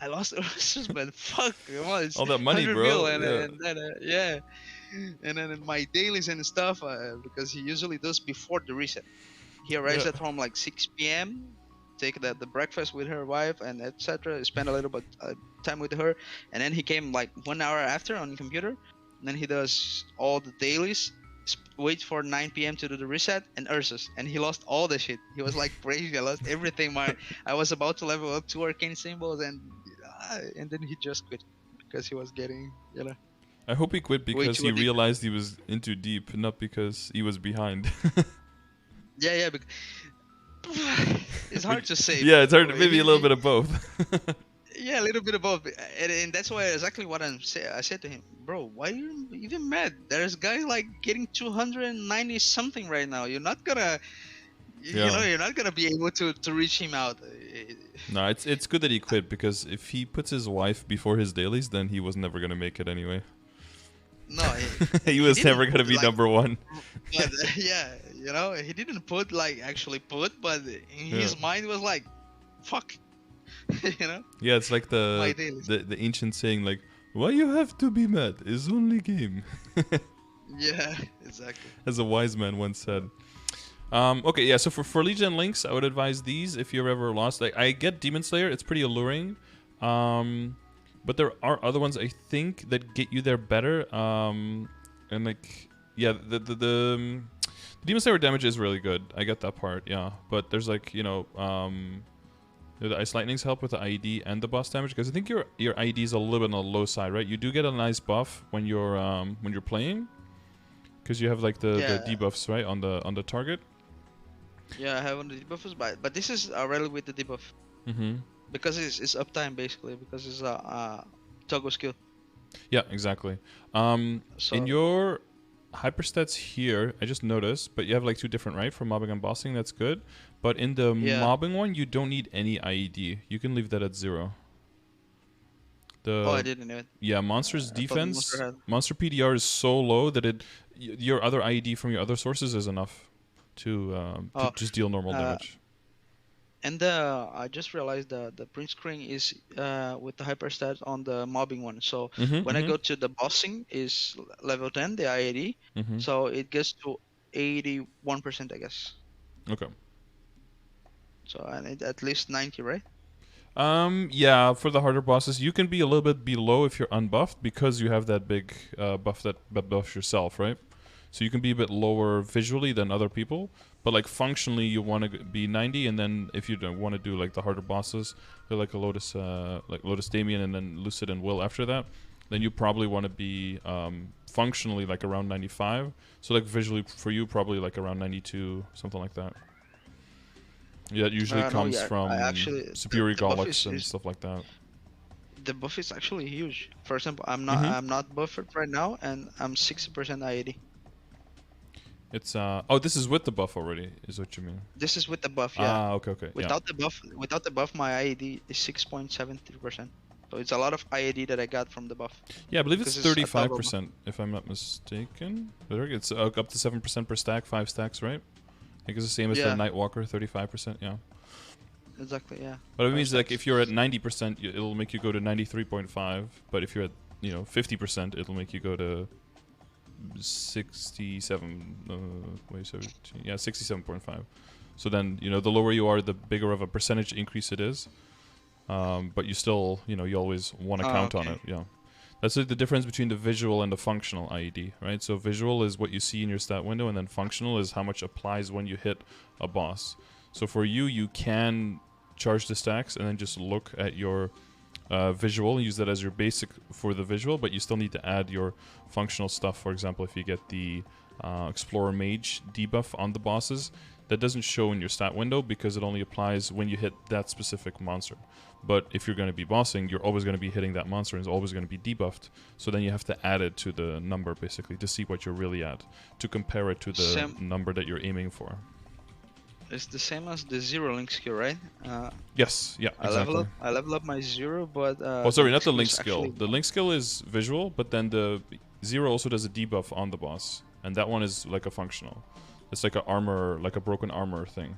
S2: I lost ulcers, man. Fuck, come on, it's
S1: All that money,
S2: 100
S1: bro.
S2: mil,
S1: Yeah.
S2: and then yeah, and then my dailies and stuff, because he usually does before the reset. He arrives
S1: Yeah.
S2: at home like 6 p.m. Take the breakfast with her wife and etc. Spend a little bit time with her, and then he came like 1 hour after on the computer. And then he does all the dailies. Wait for 9 p.m. to do the reset and Ursus, and he lost all the shit. He was like crazy. I lost everything. I was about to level up 2 arcane symbols, and then he just quit because he was getting,
S1: I hope he quit because
S2: too
S1: he
S2: addicted.
S1: realized he was in too deep, not because he was behind.
S2: Yeah. It's hard to say.
S1: Yeah, it's hard.
S2: Bro.
S1: Maybe a little bit of both.
S2: Yeah, a little bit of both, and that's why exactly what I said to him, bro. Why are you even mad? There's guys like getting 290 something right now. You're not gonna,
S1: Yeah.
S2: you're not gonna be able to reach him out.
S1: No, it's good that he quit, because if he puts his wife before his dailies, then he was never gonna make it anyway.
S2: No,
S1: He was never gonna
S2: put,
S1: be
S2: like,
S1: number one.
S2: but yeah, he didn't put like actually put, but in his mind was like, fuck,
S1: Yeah, it's like
S2: my
S1: the
S2: dailies.
S1: the ancient saying, like, why you have to be mad? It's only game.
S2: Yeah, exactly.
S1: As a wise man once said. Okay, yeah, so for Legion links, I would advise these if you're ever lost. Like, I get Demon Slayer, it's pretty alluring. But there are other ones, I think, that get you there better. And like, yeah, the Demon Slayer damage is really good. I get that part, yeah. But there's like, the Ice Lightnings help with the IED and the boss damage, because I think your IED is a little bit on the low side, right? You do get a nice buff when you're playing, because you have like the debuffs, right, on the target.
S2: Yeah, I have on the debuffs, but this is already with the debuff. Because it's uptime basically, because it's a toggle skill.
S1: Yeah, exactly.
S2: So
S1: In your hyperstats here, I just noticed, but you have like two different, right, for mobbing and bossing. That's good. But in the mobbing one, you don't need any IED. You can leave that at 0.
S2: I didn't know it.
S1: Yeah, monster's defense, monster PDR is so low that your other IED from your other sources is enough to just deal normal damage.
S2: And I just realized the print screen is with the hyperstat on the mobbing one. So when I go to the bossing is level 10, the IED. So it gets to 81%, I guess.
S1: Okay.
S2: So I need at least 90, right?
S1: Yeah, for the harder bosses, you can be a little bit below if you're unbuffed, because you have that big buff that buffs yourself, right? So you can be a bit lower visually than other people, but like functionally you want to be 90, and then if you don't want to do like the harder bosses, they're like a Lotus Damien and then Lucid and Will after that, then you probably want to be functionally like around 95. So like visually for you, probably like around 92, something like that. Yeah, it usually comes from superior Golics and stuff like that.
S2: The buff is actually huge. For example, I'm not buffered right now, and I'm 60% IED.
S1: It's this is with the buff already, is what you mean?
S2: This is with the buff, yeah.
S1: Okay.
S2: Without the buff, my IED is 6.73%. So it's a lot of IED that I got from the buff.
S1: Yeah, I believe it's 35%, if I'm not mistaken. It's up to 7% per stack, 5 stacks, right? I think it's the same as the Nightwalker, 35%, yeah.
S2: Exactly, yeah.
S1: But it means like if you're at 90%, it'll make you go to 93.5. But if you're at 50%, it'll make you go to 67.5. So then the lower you are, the bigger of a percentage increase it is. But you still you always want to count on it. Yeah. That's like the difference between the visual and the functional IED, right? So visual is what you see in your stat window, and then functional is how much applies when you hit a boss. So for you, you can charge the stacks and then just look at your visual, use that as your basic for the visual, but you still need to add your functional stuff. For example, if you get the Explorer Mage debuff on the bosses, that doesn't show in your stat window because it only applies when you hit that specific monster. But if you're going to be bossing, you're always going to be hitting that monster and it's always going to be debuffed. So then you have to add it to the number, basically, to see what you're really at, to compare it to the number that you're aiming for.
S2: It's the same as the zero link skill, right?
S1: Yes, yeah, exactly.
S2: I level up my zero, but...
S1: oh, sorry, not the link skill. The link skill is visual, but then the zero also does a debuff on the boss. And that one is like a functional. It's like a armor, like a broken armor thing.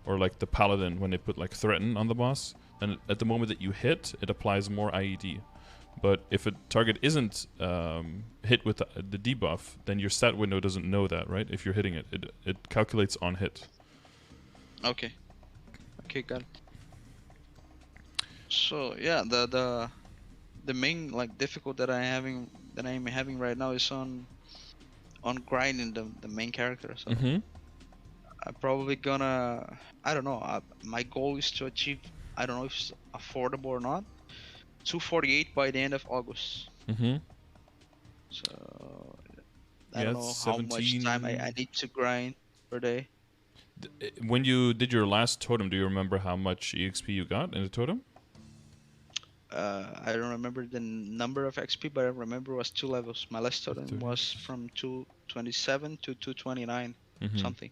S1: Or like the paladin when they put like threaten on the boss. And at the moment that you hit, it applies more IED. But if a target isn't hit with the debuff, then your stat window doesn't know that, right? If you're hitting it, it calculates on hit.
S2: Okay. Okay, got it. So yeah, the main like difficult that I'm having right now is on grinding the main character. So I'm probably gonna, I don't know. My goal is to achieve, I don't know if it's affordable or not, 248 by the end of August. So I don't know how much time I need to grind per day.
S1: When you did your last totem, do you remember how much EXP you got in the totem?
S2: I don't remember the number of XP, but I remember it was 2 levels. My last totem was from 227 to 229, something.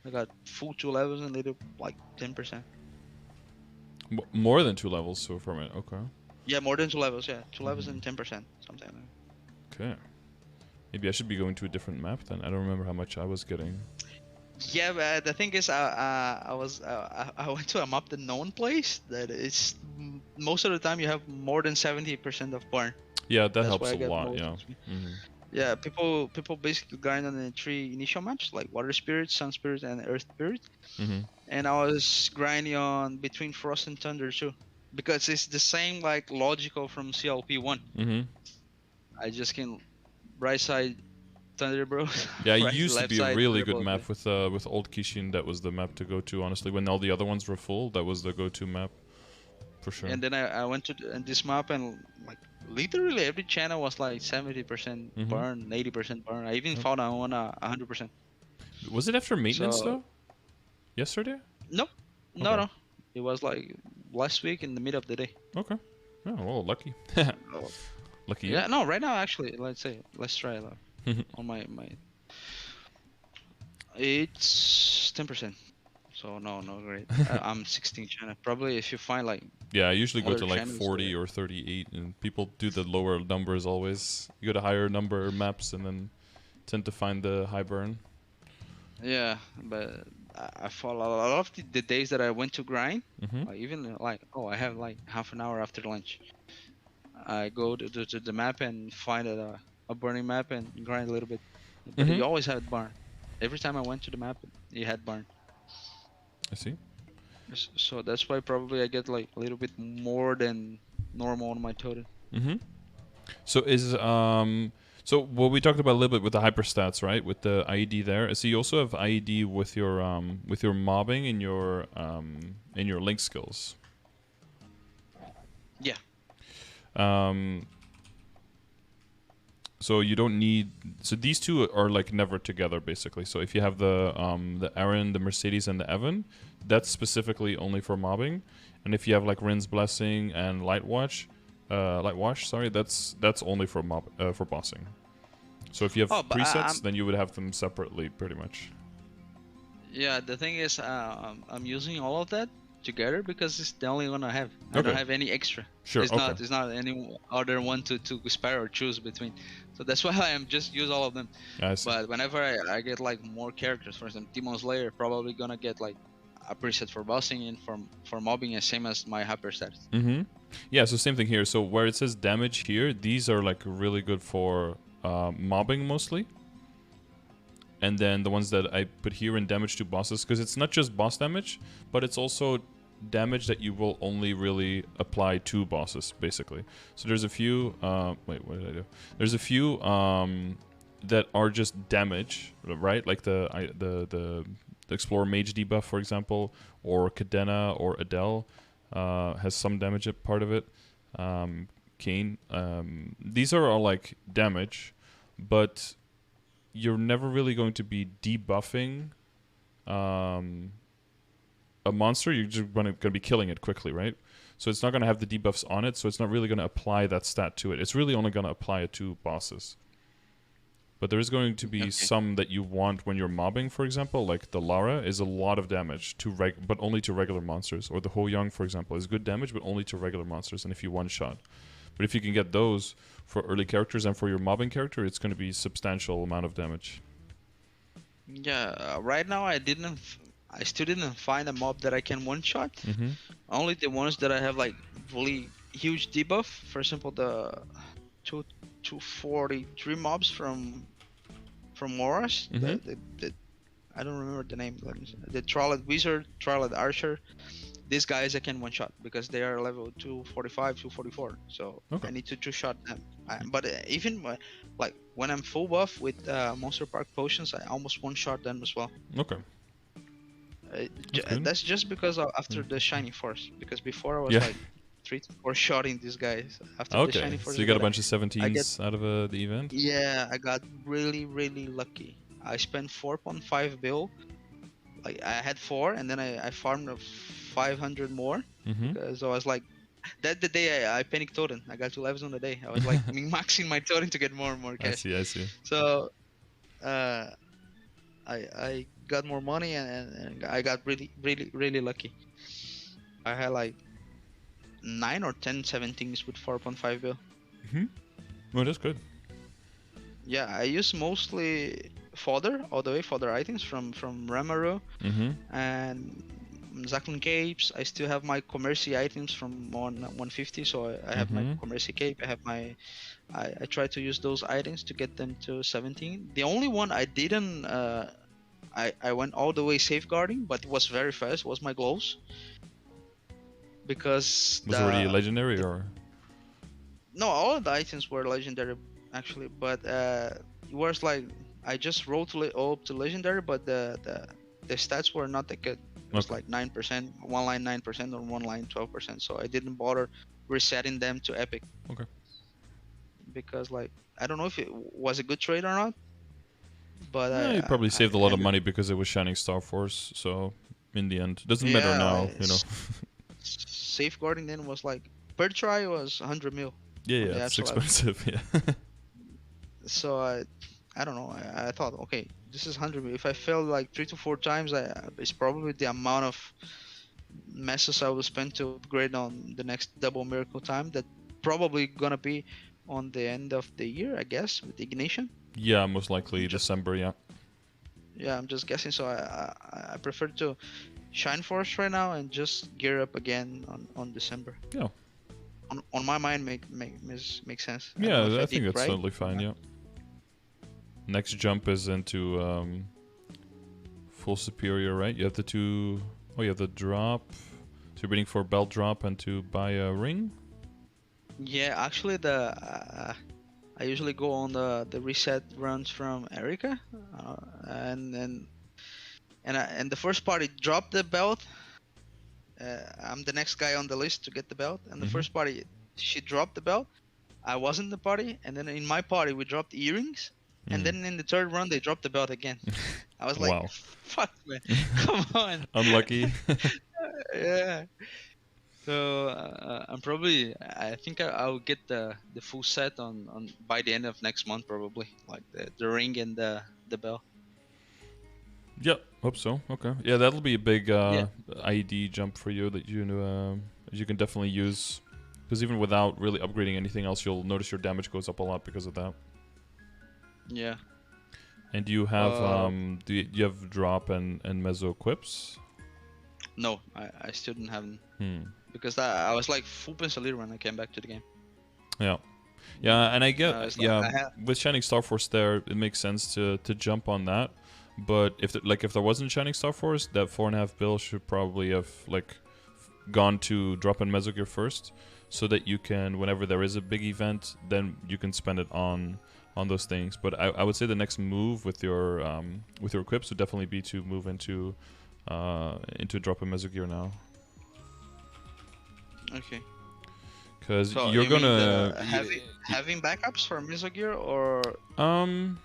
S2: I got full 2 levels and little like 10%.
S1: More than 2 levels, so from it, okay.
S2: Yeah, more than 2 levels, yeah. 2 levels and 10%, something like that.
S1: Okay. Maybe I should be going to a different map then. I don't remember how much I was getting.
S2: Yeah, but the thing is, I went to a map, the known place, that is most of the time you have more than 70% of burn.
S1: Yeah, that helps a lot. Yeah.
S2: Yeah, people basically grind on the 3 initial maps, like Water Spirit, Sun Spirit, and Earth Spirit. And I was grinding on between Frost and Thunder too, because it's the same like logical from CLP1. I just can right side Thunder Bros.
S1: Yeah, it used to be a really good map with old Kishin. That was the map to go to, honestly. When all the other ones were full, that was the go-to map, for sure.
S2: And then I went to this map and like literally every channel was like 70% burn, 80% burn. I even found one 100%.
S1: Was it after maintenance though? Yesterday?
S2: Nope. No. It was like last week in the middle of the day.
S1: Okay. Oh, well, lucky. Lucky you.
S2: Yeah, no, right now actually, let's try it. On my it's 10%, so no great. I'm 16 channel. Probably if you find like,
S1: yeah, I usually go to like 40 or 38, and people do the lower numbers always. You go to higher number maps and then tend to find the high burn.
S2: Yeah, but I follow a lot of the days that I went to grind. Like even like, I have like half an hour after lunch. I go to the map and find a burning map and grind a little bit. But you always had burn. Every time I went to the map, you had burn.
S1: I see.
S2: So that's why probably I get like a little bit more than normal on my totem.
S1: So is so what we talked about a little bit with the hyperstats, right? With the IED there. So you also have IED with your mobbing and your link skills.
S2: Yeah.
S1: So you don't need. So these two are like never together, basically. So if you have the Aaron, the Mercedes, and the Evan, that's specifically only for mobbing. And if you have like Rin's Blessing and Lightwash, sorry, that's only for for bossing. So if you have presets, then you would have them separately, pretty much.
S2: Yeah, the thing is, I'm using all of that together because it's the only one I have. I don't have any extra.
S1: Sure.
S2: It's not any other one to spare or choose between. So that's why I am just use all of them.
S1: I see.
S2: But whenever I get like more characters, for example, Demon Slayer, probably gonna get like a preset for bossing and for mobbing, the same as my hyperstats.
S1: Yeah. So same thing here. So where it says damage here, these are like really good for mobbing mostly. And then the ones that I put here in damage to bosses, because it's not just boss damage, but it's also damage that you will only really apply to bosses, basically. So there's a few. Wait, what did I do? There's a few that are just damage, right? Like the Explorer Mage debuff, for example, or Cadena or Adele has some damage at part of it. Kane. These are all like damage, but you're never really going to be debuffing a monster. You're just going to be killing it quickly, right? So it's not going to have the debuffs on it, so it's not really going to apply that stat to it. It's really only going to apply it to bosses. But there is going to be some that you want when you're mobbing, for example, like the Lara is a lot of damage to but only to regular monsters. Or the Ho Young, for example, is good damage, but only to regular monsters, and if you one-shot. But if you can get those for early characters and for your mobbing character, it's going to be substantial amount of damage.
S2: Yeah, right now I still didn't find a mob that I can one-shot. Only the ones that I have like really huge debuff. For example, the 243 mobs from Moras. I don't remember the name. The Trolled Wizard, Trolled Archer. These guys I can one-shot because they are level 245, 244. So I need to two-shot them. But even like when I'm full buff with Monster Park potions, I almost one-shot them as well.
S1: Okay.
S2: That's just because after the Shiny Force. Because before I was like 3 to 4 shotting these guys. After the Shiny Force,
S1: so you got a bunch of 17s out of the event?
S2: Yeah, I got really, really lucky. I spent 4.5 bill. Like I had 4, and then I farmed 500 more because I was like, that the day I panic totem. I got 2 levels on the day. I was like maxing my totem to get more and more cash.
S1: I see.
S2: So, I got more money and I got really, really, really lucky. I had like 9 or 10 17s with 4.5 bill.
S1: Well, that's good.
S2: Yeah, I use mostly fodder, all the way fodder items from Ramaru and Zaklin capes. I still have my commercy items from 150, so I have my commercy cape. I have my I try to use those items to get them to 17. The only one I didn't I went all the way safeguarding, but it was very fast, was my gloves. Because
S1: was already legendary or
S2: no, all of the items were legendary actually, but it was like I just rolled up to legendary, but the stats were not that good. It was like 9%, one line 9% or one line 12%, so I didn't bother resetting them to epic.
S1: Okay.
S2: Because like I don't know if it was a good trade or not, but
S1: you probably saved a lot of money because it was Shining Star Force, so in the end, it doesn't matter now, you know.
S2: Safeguarding then was like per try was 100 mil.
S1: Yeah, it's expensive. Yeah.
S2: So I don't know. I thought, okay, this is 100 mil. If I fail like 3 to 4 times, it's probably the amount of mesos I will spend to upgrade on the next double miracle time. That probably gonna be on the end of the year, I guess, with Ignition.
S1: Yeah, most likely December. Yeah.
S2: Yeah, I'm just guessing. So I prefer to Shine Force right now and just gear up again on December.
S1: Yeah.
S2: On my mind, makes sense.
S1: Yeah, I think that's totally fine. Yeah. Next jump is into full superior, right? You have the two. Oh, you have the drop. So you're waiting for belt drop and to buy a ring. Yeah,
S2: actually, I usually go on the reset runs from Erica, and the first party dropped the belt. I'm the next guy on the list to get the belt, and the first party she dropped the belt. I was in the party, and then in my party we dropped earrings, and then in the third run they dropped the belt again. I was like, wow. Fuck man, come on.
S1: Unlucky.
S2: Yeah. So I think I'll get the full set on by the end of next month probably, like the ring and the bell.
S1: Yep, hope so. Okay, yeah, that'll be a big ID jump for you that you can definitely use, because even without really upgrading anything else, you'll notice your damage goes up a lot because of that.
S2: Yeah.
S1: And do you have do you have drop and meso equips?
S2: No, I still didn't have them. Because I was like full pencil when I came back to the game. Yeah,
S1: and I get with Shining Star Force there, it makes sense to jump on that. But if there wasn't Shining Star Force, that 4.5 bill should probably have like gone to drop in meso gear first, so that you can, whenever there is a big event, then you can spend it on those things. But I would say the next move with your equips would definitely be to move into drop in meso gear now.
S2: Okay.
S1: Because
S2: So
S1: you're
S2: you mean
S1: gonna
S2: having backups for meso gear, or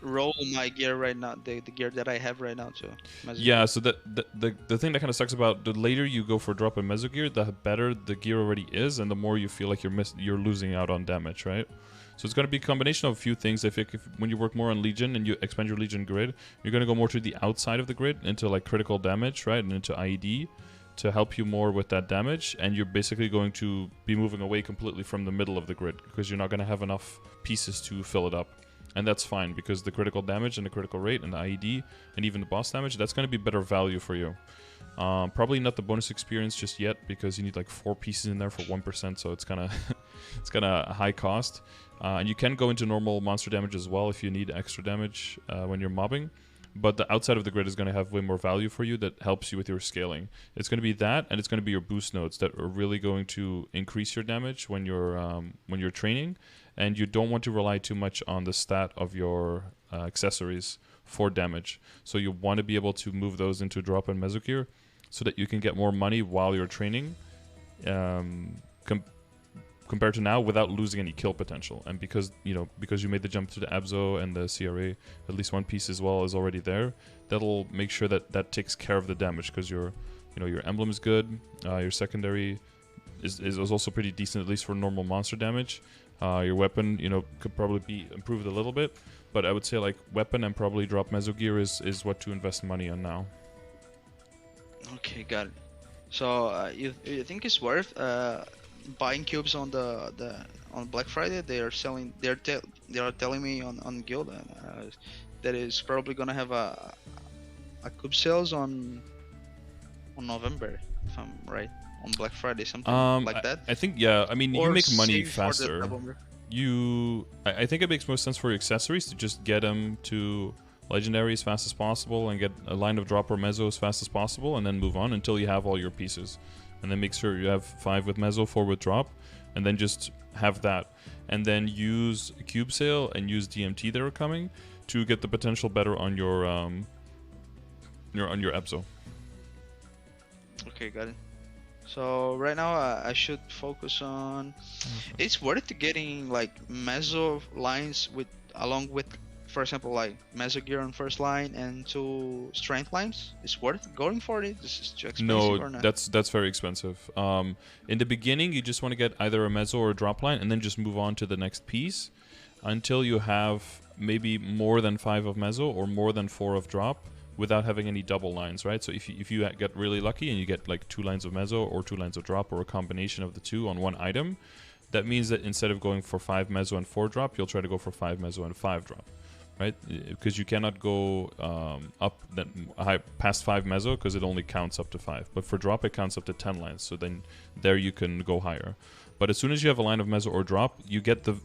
S2: roll my gear right now, the gear that I have right now to meso
S1: yeah,
S2: gear?
S1: so the thing that kind of sucks about the later you go for drop in meso gear, the better the gear already is, and the more you feel like you're losing out on damage, right? So it's going to be a combination of a few things. I think when you work more on Legion and you expand your Legion grid, you're going to go more to the outside of the grid into like critical damage, right, and into IED to help you more with that damage. And you're basically going to be moving away completely from the middle of the grid because you're not going to have enough pieces to fill it up. And that's fine because the critical damage and the critical rate and the IED and even the boss damage, that's going to be better value for you. Probably not the bonus experience just yet because you need like 4 pieces in there for 1%, so it's kind of it's kind of high cost. And you can go into normal monster damage as well if you need extra damage when you're mobbing. But the outside of the grid is going to have way more value for you that helps you with your scaling. It's going to be that, and it's going to be your boost nodes that are really going to increase your damage when you're training. And you don't want to rely too much on the stat of your accessories for damage. So you want to be able to move those into drop and meso gear so that you can get more money while you're training compared to now without losing any kill potential. And because you made the jump to the Abzo and the CRA, at least one piece as well is already there, that'll make sure that takes care of the damage because your emblem is good, your secondary is also pretty decent, at least for normal monster damage. Your weapon, could probably be improved a little bit, but I would say like weapon and probably drop meso gear is what to invest money on now.
S2: Okay, got it. So you think it's worth buying cubes on on Black Friday? They are selling. They are telling me on Guild that is probably gonna have a cube sales on November, if I'm right, on Black Friday, something like that.
S1: I think yeah. I mean,
S2: Or
S1: you make money
S2: save for the
S1: faster.
S2: double.
S1: I think it makes most sense for your accessories to just get them to legendary as fast as possible and get a line of drop or meso as fast as possible, and then move on until you have all your pieces. And then make sure you have 5 with meso, 4 with drop, and then just have that. And then use cube sale and use DMT that are coming to get the potential better on your Ebzo.
S2: Okay, got it. So right now I should focus on. It's worth getting like meso lines along with, for example, like meso gear on first line and 2 strength lines. It's worth going for it. This is too expensive or not?
S1: that's very expensive. In the beginning, you just want to get either a meso or a drop line, and then just move on to the next piece until you have maybe more than 5 of meso or more than 4 of drop, without having any double lines, right? So if you get really lucky and you get like 2 lines of meso or 2 lines of drop or a combination of the 2 on one item, that means that instead of going for 5 meso and 4 drop, you'll try to go for 5 meso and 5 drop, right? Because you cannot go up past 5 meso because it only counts up to 5. But for drop, it counts up to 10 lines. So then there you can go higher. But as soon as you have a line of meso or drop, you get the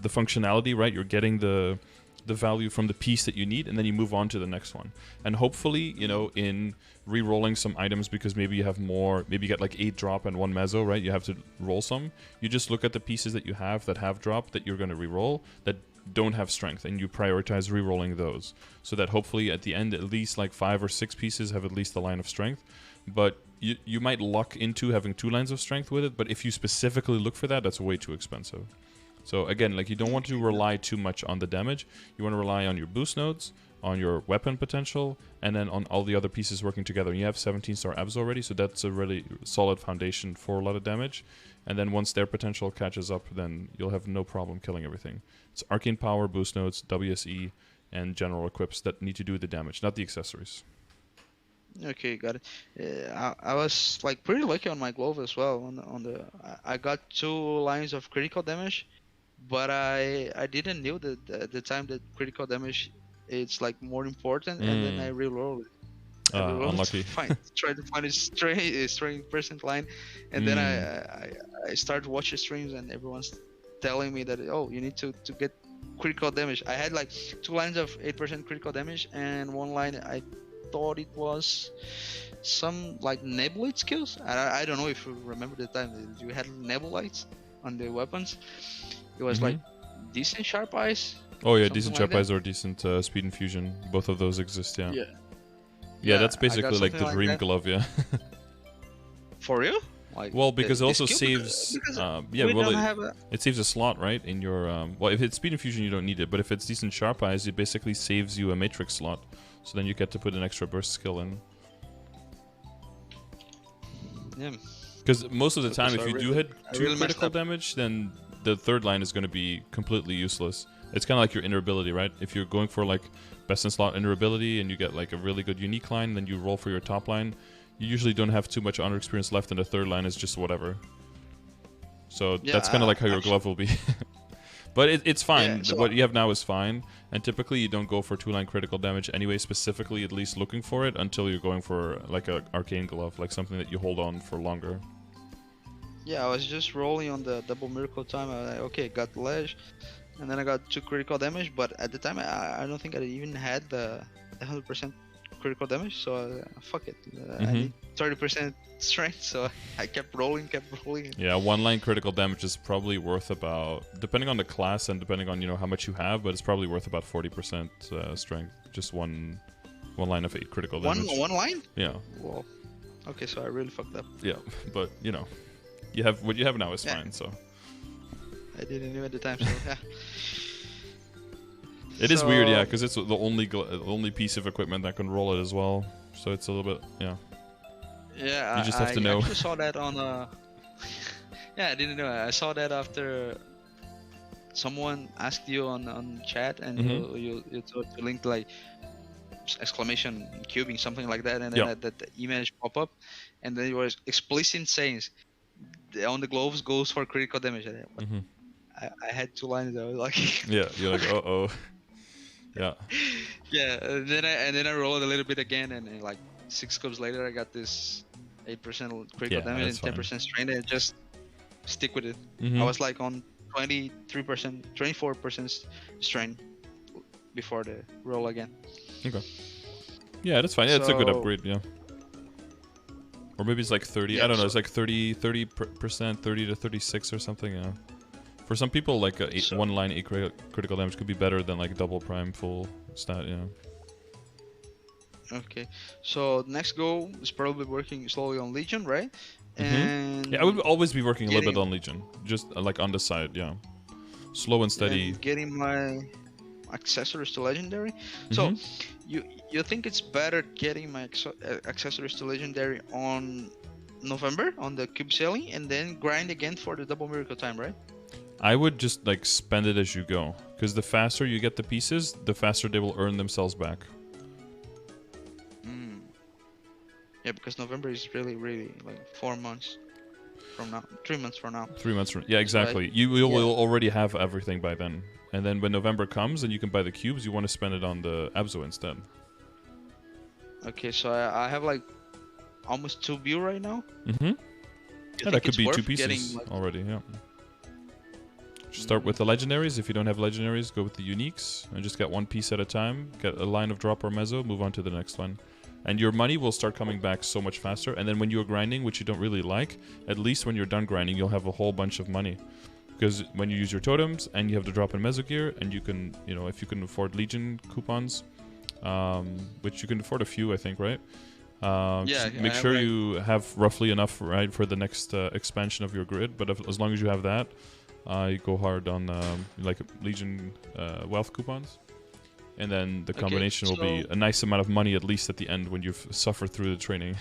S1: functionality, right? You're getting the value from the piece that you need, and then you move on to the next one. And hopefully, in re-rolling some items, because maybe you have more, maybe you get like 8 drop and 1 meso, right? You have to roll some. You just look at the pieces that you have that have drop that you're going to re-roll that don't have strength, and you prioritize re-rolling those, so that hopefully at the end at least like 5 or 6 pieces have at least the line of strength. But you might luck into having 2 lines of strength with it, but if you specifically look for that, that's way too expensive. So again, like, you don't want to rely too much on the damage. You want to rely on your boost nodes, on your weapon potential, and then on all the other pieces working together. And you have 17-star abs already, so that's a really solid foundation for a lot of damage. And then once their potential catches up, then you'll have no problem killing everything. It's arcane power, boost nodes, WSE, and general equips that need to do the damage, not the accessories.
S2: Okay, got it. I was like pretty lucky on my glove as well. I got 2 lines of critical damage, but I didn't know that the time that critical damage it's like more important, and then I rerolled it.
S1: Unlucky.
S2: Try to find a strength percent line, and then I started watching streams, and everyone's telling me that, oh, you need to get critical damage. I had like 2 lines of 8% critical damage, and 1 line I thought it was some like nebulite skills. I don't know if you remember the time that you had nebulites on the weapons. It was like decent sharp eyes.
S1: Oh yeah,
S2: something
S1: decent
S2: like
S1: sharp
S2: that.
S1: eyes or decent speed and fusion. Both of those exist. Yeah.
S2: Yeah.
S1: Yeah, that's
S2: I got
S1: basically like the
S2: something
S1: dream
S2: that.
S1: glove. Yeah.
S2: For real? Like
S1: Well, because it
S2: the
S1: also
S2: skill?
S1: saves.
S2: Because
S1: Yeah,
S2: we
S1: well,
S2: don't have a.
S1: it saves a slot, right? In your well, if it's speed and fusion, you don't need it. But if it's decent sharp eyes, it basically saves you a matrix slot. So then you get to put an extra burst skill in.
S2: Yeah.
S1: Because most of the time,
S2: So
S1: if you do
S2: really-
S1: hit
S2: I
S1: 2
S2: really messed
S1: critical
S2: up.
S1: damage, then the third line is going to be completely useless. It's kind of like your inner ability, right? If you're going for like best in slot inner ability and you get like a really good unique line, then you roll for your top line. You usually don't have too much honor experience left, and the third line is just whatever. So
S2: Yeah,
S1: that's kind of like how your
S2: actually-
S1: glove will be. But it's fine.
S2: Yeah, so-
S1: What you have now is fine. And typically you don't go for 2-line critical damage anyway, specifically at least looking for it, until you're going for like a arcane glove, like something that you hold on for longer.
S2: Yeah, I was just rolling on the double miracle time. I was like, okay, got the ledge, and then I got 2 critical damage. But at the time, I don't think I even had the 100% critical damage. So fuck it. I need 30% strength. So I kept rolling.
S1: Yeah, 1-line critical damage is probably worth about, depending on the class and depending on how much you have, but it's probably worth about 40% strength. Just one line of 8 critical damage.
S2: One line?
S1: Yeah,
S2: Whoa. Okay, so I really fucked up.
S1: yeah, but you have what you have now is
S2: Yeah.
S1: fine. So
S2: I didn't know at the time. So yeah.
S1: it is weird, yeah,
S2: So-
S1: because it's the only piece of equipment that can roll it as well. So it's a little bit, yeah.
S2: Yeah,
S1: You just have to know.
S2: I actually saw that on yeah, I didn't know. I saw that after someone asked you on chat, and you told to link like exclamation cubing, something like that, and then
S1: Yeah.
S2: that image pop up, and then it was explicit sayings on the gloves goes for critical damage. And I had 2 lines. I was like,
S1: Yeah, you're like, uh-oh. Yeah.
S2: yeah, and then I rolled a little bit again, and then, like 6 clubs later, I got this 8% critical
S1: Yeah,
S2: damage
S1: that's
S2: and 10% strain, and just stick with it.
S1: Mhm.
S2: I was like on 23%, 24% strain before the roll again.
S1: Okay. Yeah, that's fine. Yeah, it's a good
S2: So-
S1: upgrade, yeah. Or maybe it's like 30.
S2: Yeah,
S1: I don't know.
S2: so-
S1: It's like 30%, 30 to 36 or something, yeah. For some people, like
S2: So-
S1: 1-line 8 critical damage could be better than like double prime full stat, yeah.
S2: Okay, so next goal is probably working slowly on Legion, right? And
S1: Yeah, I would always be working a little bit
S2: getting-
S1: on Legion. Just like on the side, yeah. Slow and steady.
S2: and getting my accessories to legendary. So you think it's better getting my accessories to legendary on November on the cube selling, and then grind again for the double miracle time, right?
S1: I would just like spend it as you go, because the faster you get the pieces, the faster they will earn themselves back.
S2: Yeah, because November is really like 4 months from now, 3 months from now.
S1: 3 months from, yeah, exactly. You will already have everything by then. And then when November comes and you can buy the cubes, you want to spend it on the Abzo instead.
S2: Okay, so I have like almost 2 bill right now.
S1: Yeah, that
S2: think
S1: could
S2: it's
S1: be 2
S2: worth
S1: pieces
S2: getting, like-
S1: already, yeah. Just start with the legendaries. If you don't have legendaries, go with the uniques and just get 1 piece at a time. Get a line of drop or meso, move on to the next one. And your money will start coming back so much faster. And then when you're grinding, which you don't really like, at least when you're done grinding, you'll have a whole bunch of money. Because when you use your totems and you have the drop in meso gear, and you can, if you can afford Legion coupons, which you can afford a few, I think, right? Just make
S2: I
S1: sure
S2: have, like-
S1: you have roughly enough, right, for the next expansion of your grid. But as long as you have that, you go hard on like Legion wealth coupons. And then the combination will be
S2: so-
S1: a nice amount of money, at least at the end, when you've suffered through the training.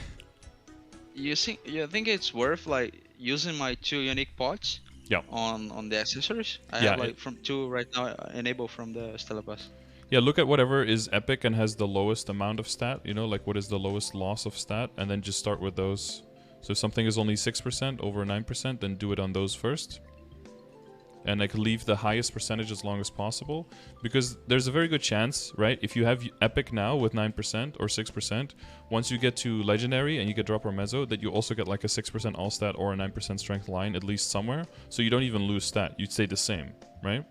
S2: You think it's worth like using my 2 unique pots?
S1: Yeah.
S2: On the accessories, I
S1: Yeah,
S2: have like from 2 right now enabled from the Stella Pass.
S1: Yeah, look at whatever is epic and has the lowest amount of stat, like what is the lowest loss of stat, and then just start with those. So if something is only 6%, over 9%, then do it on those first. And like leave the highest percentage as long as possible, because there's a very good chance, right? If you have epic now with 9% or 6%, once you get to legendary and you get drop or meso, that you also get like a 6% all stat or a 9% strength line at least somewhere. So you don't even lose stat, you stay the same, right?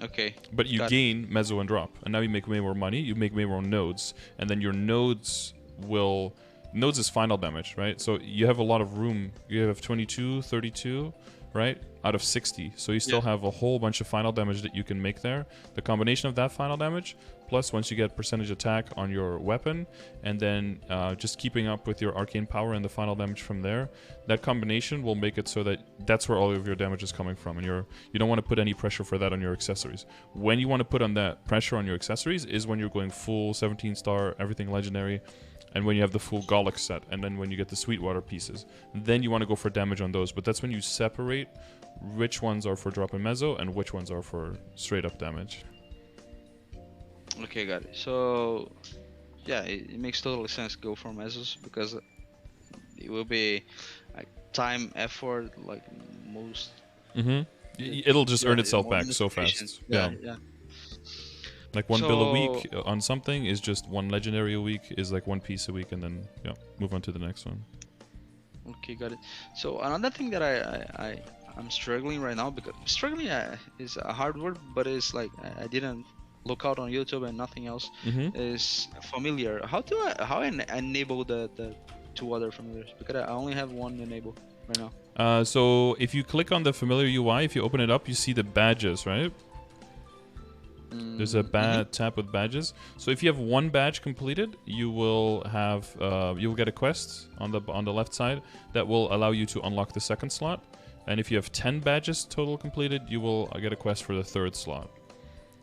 S2: Okay.
S1: But you gain meso and drop, and now you make way more money. You make way more nodes, and then your nodes will. Nodes is final damage, right? So you have a lot of room. You have 22, 32, right? Out of 60. So you still have a whole bunch of final damage that you can make there. The combination of that final damage, plus once you get percentage attack on your weapon, and then just keeping up with your arcane power and the final damage from there, that combination will make it so that that's where all of your damage is coming from. And you don't want to put any pressure for that on your accessories. When you want to put on that pressure on your accessories is when you're going full 17 star, everything legendary, and when you have the full Golix set, and then when you get the Sweetwater pieces. Then you want to go for damage on those, but that's when you separate which ones are for drop and meso and which ones are for straight up damage.
S2: Okay, got it. So, yeah, it makes total sense to go for mesos, because it will be like time, effort, like most...
S1: It'll just earn itself back so fast. Yeah. Like 1 bill a week on something is just 1 legendary a week, is like 1 piece a week, and then move on to the next one.
S2: Okay, got it. So another thing that I'm struggling right now, because struggling is a hard word, but it's like I didn't look out on YouTube and nothing else, is familiar. How I enable the 2 other familiars? Because I only have 1 enabled right now.
S1: So if you click on the familiar UI, if you open it up, you see the badges, right? There's a tab with badges. So if you have 1 badge completed, you will have you will get a quest on the left side that will allow you to unlock the 2nd slot. And if you have 10 badges total completed, you will get a quest for the 3rd slot.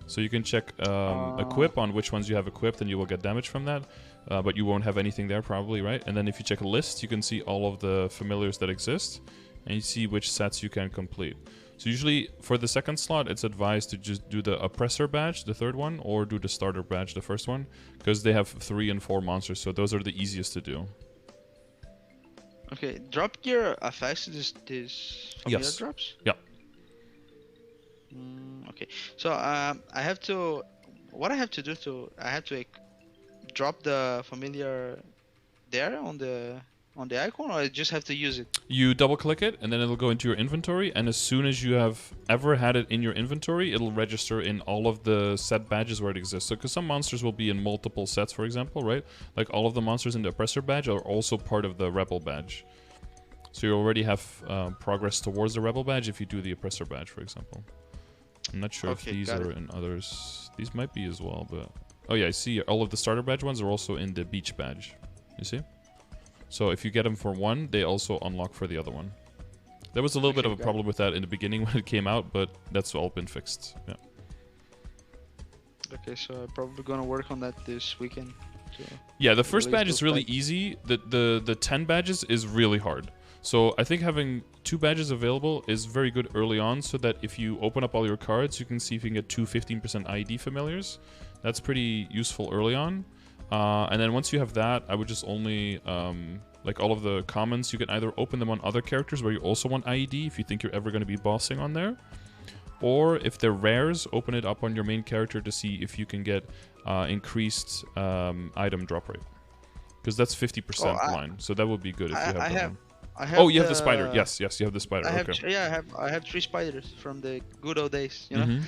S1: So you can check equip on which ones you have equipped, and you will get damage from that. But you won't have anything there probably, right? And then if you check a list, you can see all of the familiars that exist, and you see which sets you can complete. So usually for the 2nd slot, it's advised to just do the Oppressor badge, the 3rd one, or do the Starter badge, the 1st one, because they have 3 and 4 monsters, so those are the easiest to do.
S2: Okay, drop gear affects this familiar drops?
S1: Yeah.
S2: Okay, so I have to... What I have to do I have to drop the familiar there on the icon, or I just have to use it?
S1: You double click it, and then it'll go into your inventory, and as soon as you have ever had it in your inventory, it'll register in all of the set badges where it exists. So because some monsters will be in multiple sets, for example, right? Like all of the monsters in the Oppressor badge are also part of the Rebel badge. So you already have progress towards the Rebel badge if you do the Oppressor badge, for example. I'm not sure if these are in others. These might be as well, but... Oh yeah, I see all of the Starter badge ones are also in the Beach badge. You see? So if you get them for 1, they also unlock for the other one. There was a little bit of a problem with that in the beginning when it came out, but that's all been fixed. Yeah.
S2: Okay, so I'm probably gonna work on that this weekend.
S1: Yeah, the first badge is really easy. The 10 badges is really hard. So I think having 2 badges available is very good early on, so that if you open up all your cards, you can see if you can get 2 15% ID familiars. That's pretty useful early on. And then once you have that, I would just only, like all of the commons, you can either open them on other characters where you also want IED if you think you're ever going to be bossing on there. Or if they're rares, open it up on your main character to see if you can get increased item drop rate. Because that's 50% line, so that would be good if you have that one. You have the spider. Yes, you have the spider.
S2: I have 3 spiders from the good old days, you know?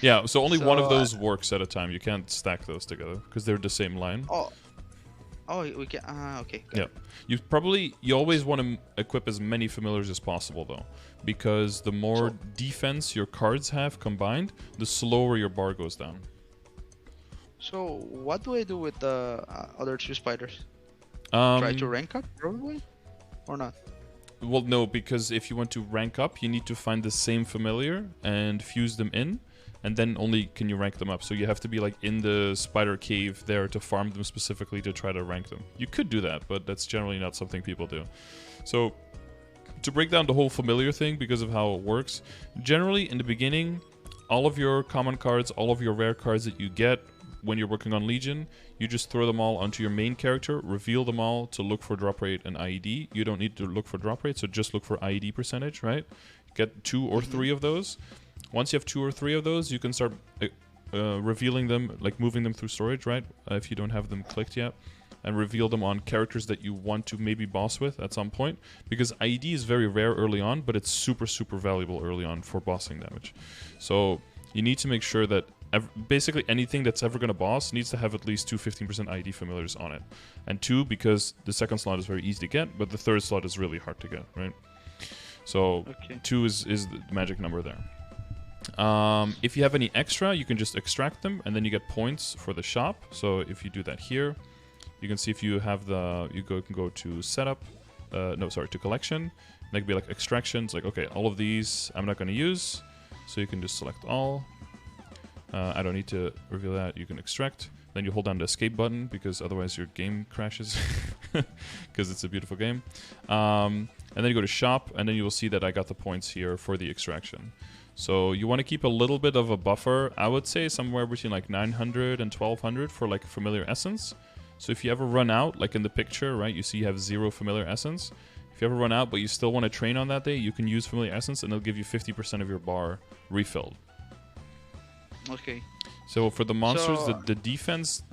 S1: Yeah, so only one of those works at a time. You can't stack those together because they're the same line.
S2: We can. Okay.
S1: Yeah, you always want to equip as many familiars as possible though, because the more defense your cards have combined, the slower your bar goes down.
S2: So what do I do with the other 2 spiders? Try to rank up probably, or not?
S1: Well, no, because if you want to rank up, you need to find the same familiar and fuse them in, and then only can you rank them up. So you have to be like in the spider cave there to farm them specifically to try to rank them. You could do that, but that's generally not something people do. So to break down the whole familiar thing because of how it works, generally in the beginning, all of your common cards, all of your rare cards that you get when you're working on Legion, you just throw them all onto your main character, reveal them all to look for drop rate and IED. You don't need to look for drop rate, so just look for IED percentage, right? Get 2 or 3 of those. Once you have 2 or 3 of those, you can start revealing them, like moving them through storage, right? If you don't have them clicked yet. And reveal them on characters that you want to maybe boss with at some point. Because IED is very rare early on, but it's super, super valuable early on for bossing damage. So you need to make sure that basically anything that's ever going to boss needs to have at least two 15% ID familiars on it. And 2 because the second slot is very easy to get, but the third slot is really hard to get, right? So 2 is the magic number there. If you have any extra, you can just extract them, and then you get points for the shop. So if you do that here, you can see if you have can go to setup, to collection. That could be like extractions, like, okay, all of these I'm not going to use, so you can just select all. I don't need to reveal that. You can extract. Then you hold down the escape button because otherwise your game crashes because it's a beautiful game. And then you go to shop, and then you will see that I got the points here for the extraction. So you want to keep a little bit of a buffer. I would say somewhere between like 900 and 1200 for like familiar essence. So if you ever run out, like in the picture, right, you see you have 0 familiar essence. If you ever run out but you still want to train on that day, you can use familiar essence, and it'll give you 50% of your bar refilled.
S2: Okay.
S1: So for the monsters, the defense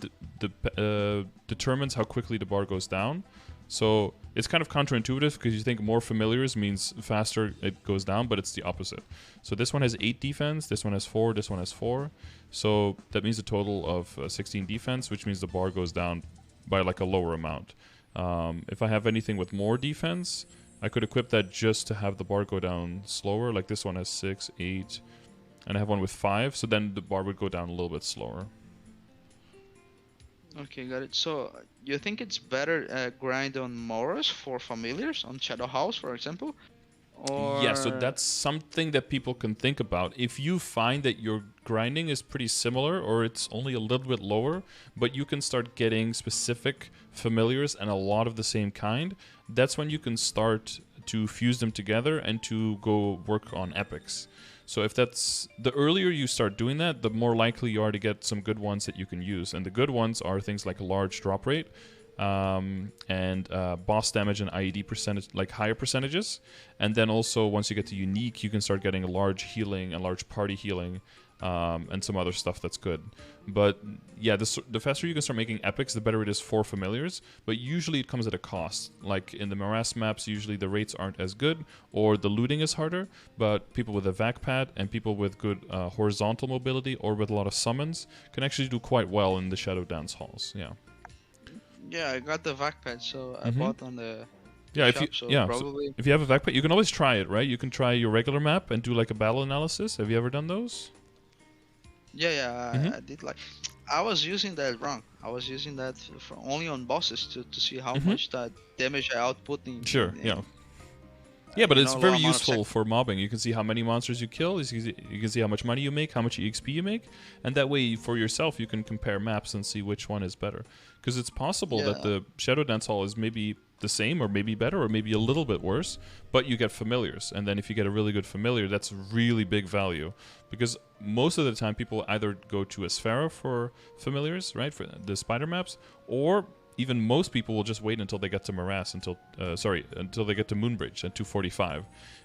S1: determines how quickly the bar goes down. So it's kind of counterintuitive because you think more familiars means faster it goes down, but it's the opposite. So this one has 8 defense, this one has 4, this one has 4. So that means a total of 16 defense, which means the bar goes down by like a lower amount. If I have anything with more defense, I could equip that just to have the bar go down slower. Like this one has 6, 8, and I have one with 5. So then the bar would go down a little bit slower.
S2: Okay, got it. So you think it's better grind on Moras for familiars on Shadow House, for example? Or...
S1: Yeah, so that's something that people can think about. If you find that your grinding is pretty similar or it's only a little bit lower, but you can start getting specific familiars and a lot of the same kind, that's when you can start to fuse them together and to go work on epics. So if that's the earlier you start doing that, the more likely you are to get some good ones that you can use. And the good ones are things like a large drop rate, and boss damage and IED percentage, like higher percentages. And then also once you get to unique, you can start getting a large healing and large party healing, and some other stuff that's good. But yeah, the faster you can start making epics, the better it is for familiars. But usually it comes at a cost. Like in the morass maps, usually the rates aren't as good or the looting is harder. But people with a vac pad and people with good horizontal mobility or with a lot of summons can actually do quite well in the Shadow Dance halls. Yeah.
S2: Yeah, I got the vac pad, so I bought on the
S1: shop,
S2: so
S1: if you have a vac pad, you can always try it, right? You can try your regular map and do like a battle analysis. Have you ever done those?
S2: Yeah, I did. Like, I was using that wrong. I was using that for only on bosses to see how much that damage I output in.
S1: Sure, yeah. Yeah, but it's very useful for mobbing. You can see how many monsters you kill, you can see how much money you make, how much EXP you make, and that way for yourself you can compare maps and see which one is better. Because it's possible that the Shadow Dance Hall is maybe the same or maybe better or maybe a little bit worse, but you get familiars. And then if you get a really good familiar, that's really big value. Because most of the time people either go to Asphera for familiars, right, for the spider maps, or even most people will just wait until they get to Morass, until they get to Moonbridge at 245.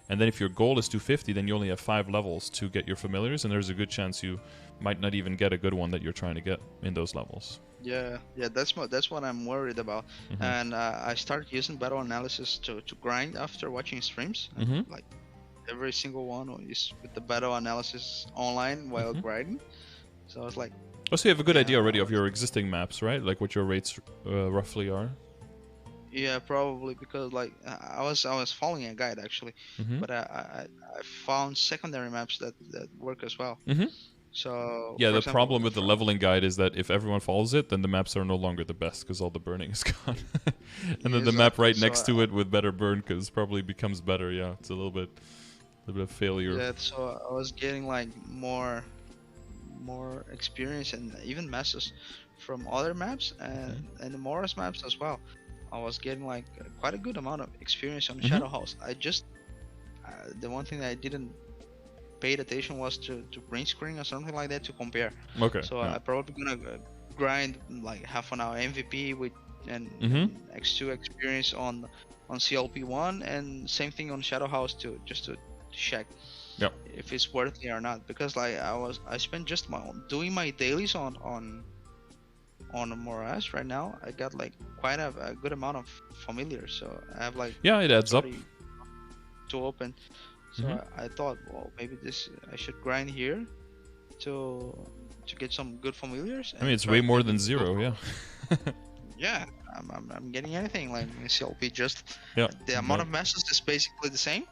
S1: And then if your goal is 250, then you only have 5 levels to get your familiars, and there's a good chance you might not even get a good one that you're trying to get in those levels.
S2: Yeah, that's what I'm worried about. And I started using battle analysis to grind after watching streams. Like every single one is with the battle analysis online while grinding. So I was like,
S1: oh, so you have a good idea already of your existing maps, right? Like what your rates roughly are?
S2: Yeah, probably, because like I was following a guide actually, but I found secondary maps that work as well. So
S1: yeah, the problem with the leveling guide is that if everyone follows it, then the maps are no longer the best because all the burning is gone. And then the map right next to it with better burn probably becomes better. Yeah, it's a little bit of failure.
S2: Yeah, so I was getting like more experience and even messes from other maps and the Morris maps as well. I was getting like quite a good amount of experience on Shadow House. I just the one thing that I didn't paid attention was to print screen or something like that to compare.
S1: Okay.
S2: So I probably gonna grind like half an hour MVP with and X2 experience on CLP1, and same thing on Shadow House too, just to check if it's worth it or not. Because like I spent just doing my dailies on Morass right now. I got like quite a good amount of familiars, so I have like
S1: it adds up
S2: to open. So I thought, well, maybe I should grind here to get some good familiars.
S1: I mean, it's way more than 0, yeah.
S2: Yeah, I'm getting anything like in CLP. Just
S1: Yeah.
S2: the amount of mesos is basically the same.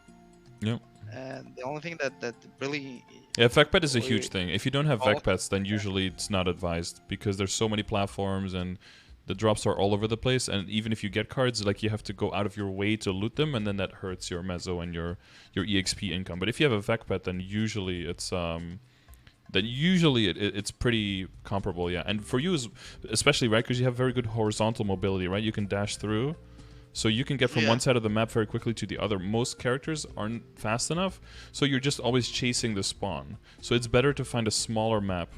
S1: Yep.
S2: And the only thing that really
S1: Yeah, Vec pet is a huge thing. If you don't have
S2: all
S1: Vec pets, then usually it's not advised because there's so many platforms and the drops are all over the place. And even if you get cards, like you have to go out of your way to loot them, and then that hurts your meso and your EXP income. But if you have a Vec pet, then usually it's pretty comparable, yeah. And for you, especially, right, because you have very good horizontal mobility, right? You can dash through. So you can get from one side of the map very quickly to the other. Most characters aren't fast enough, so you're just always chasing the spawn. So it's better to find a smaller map.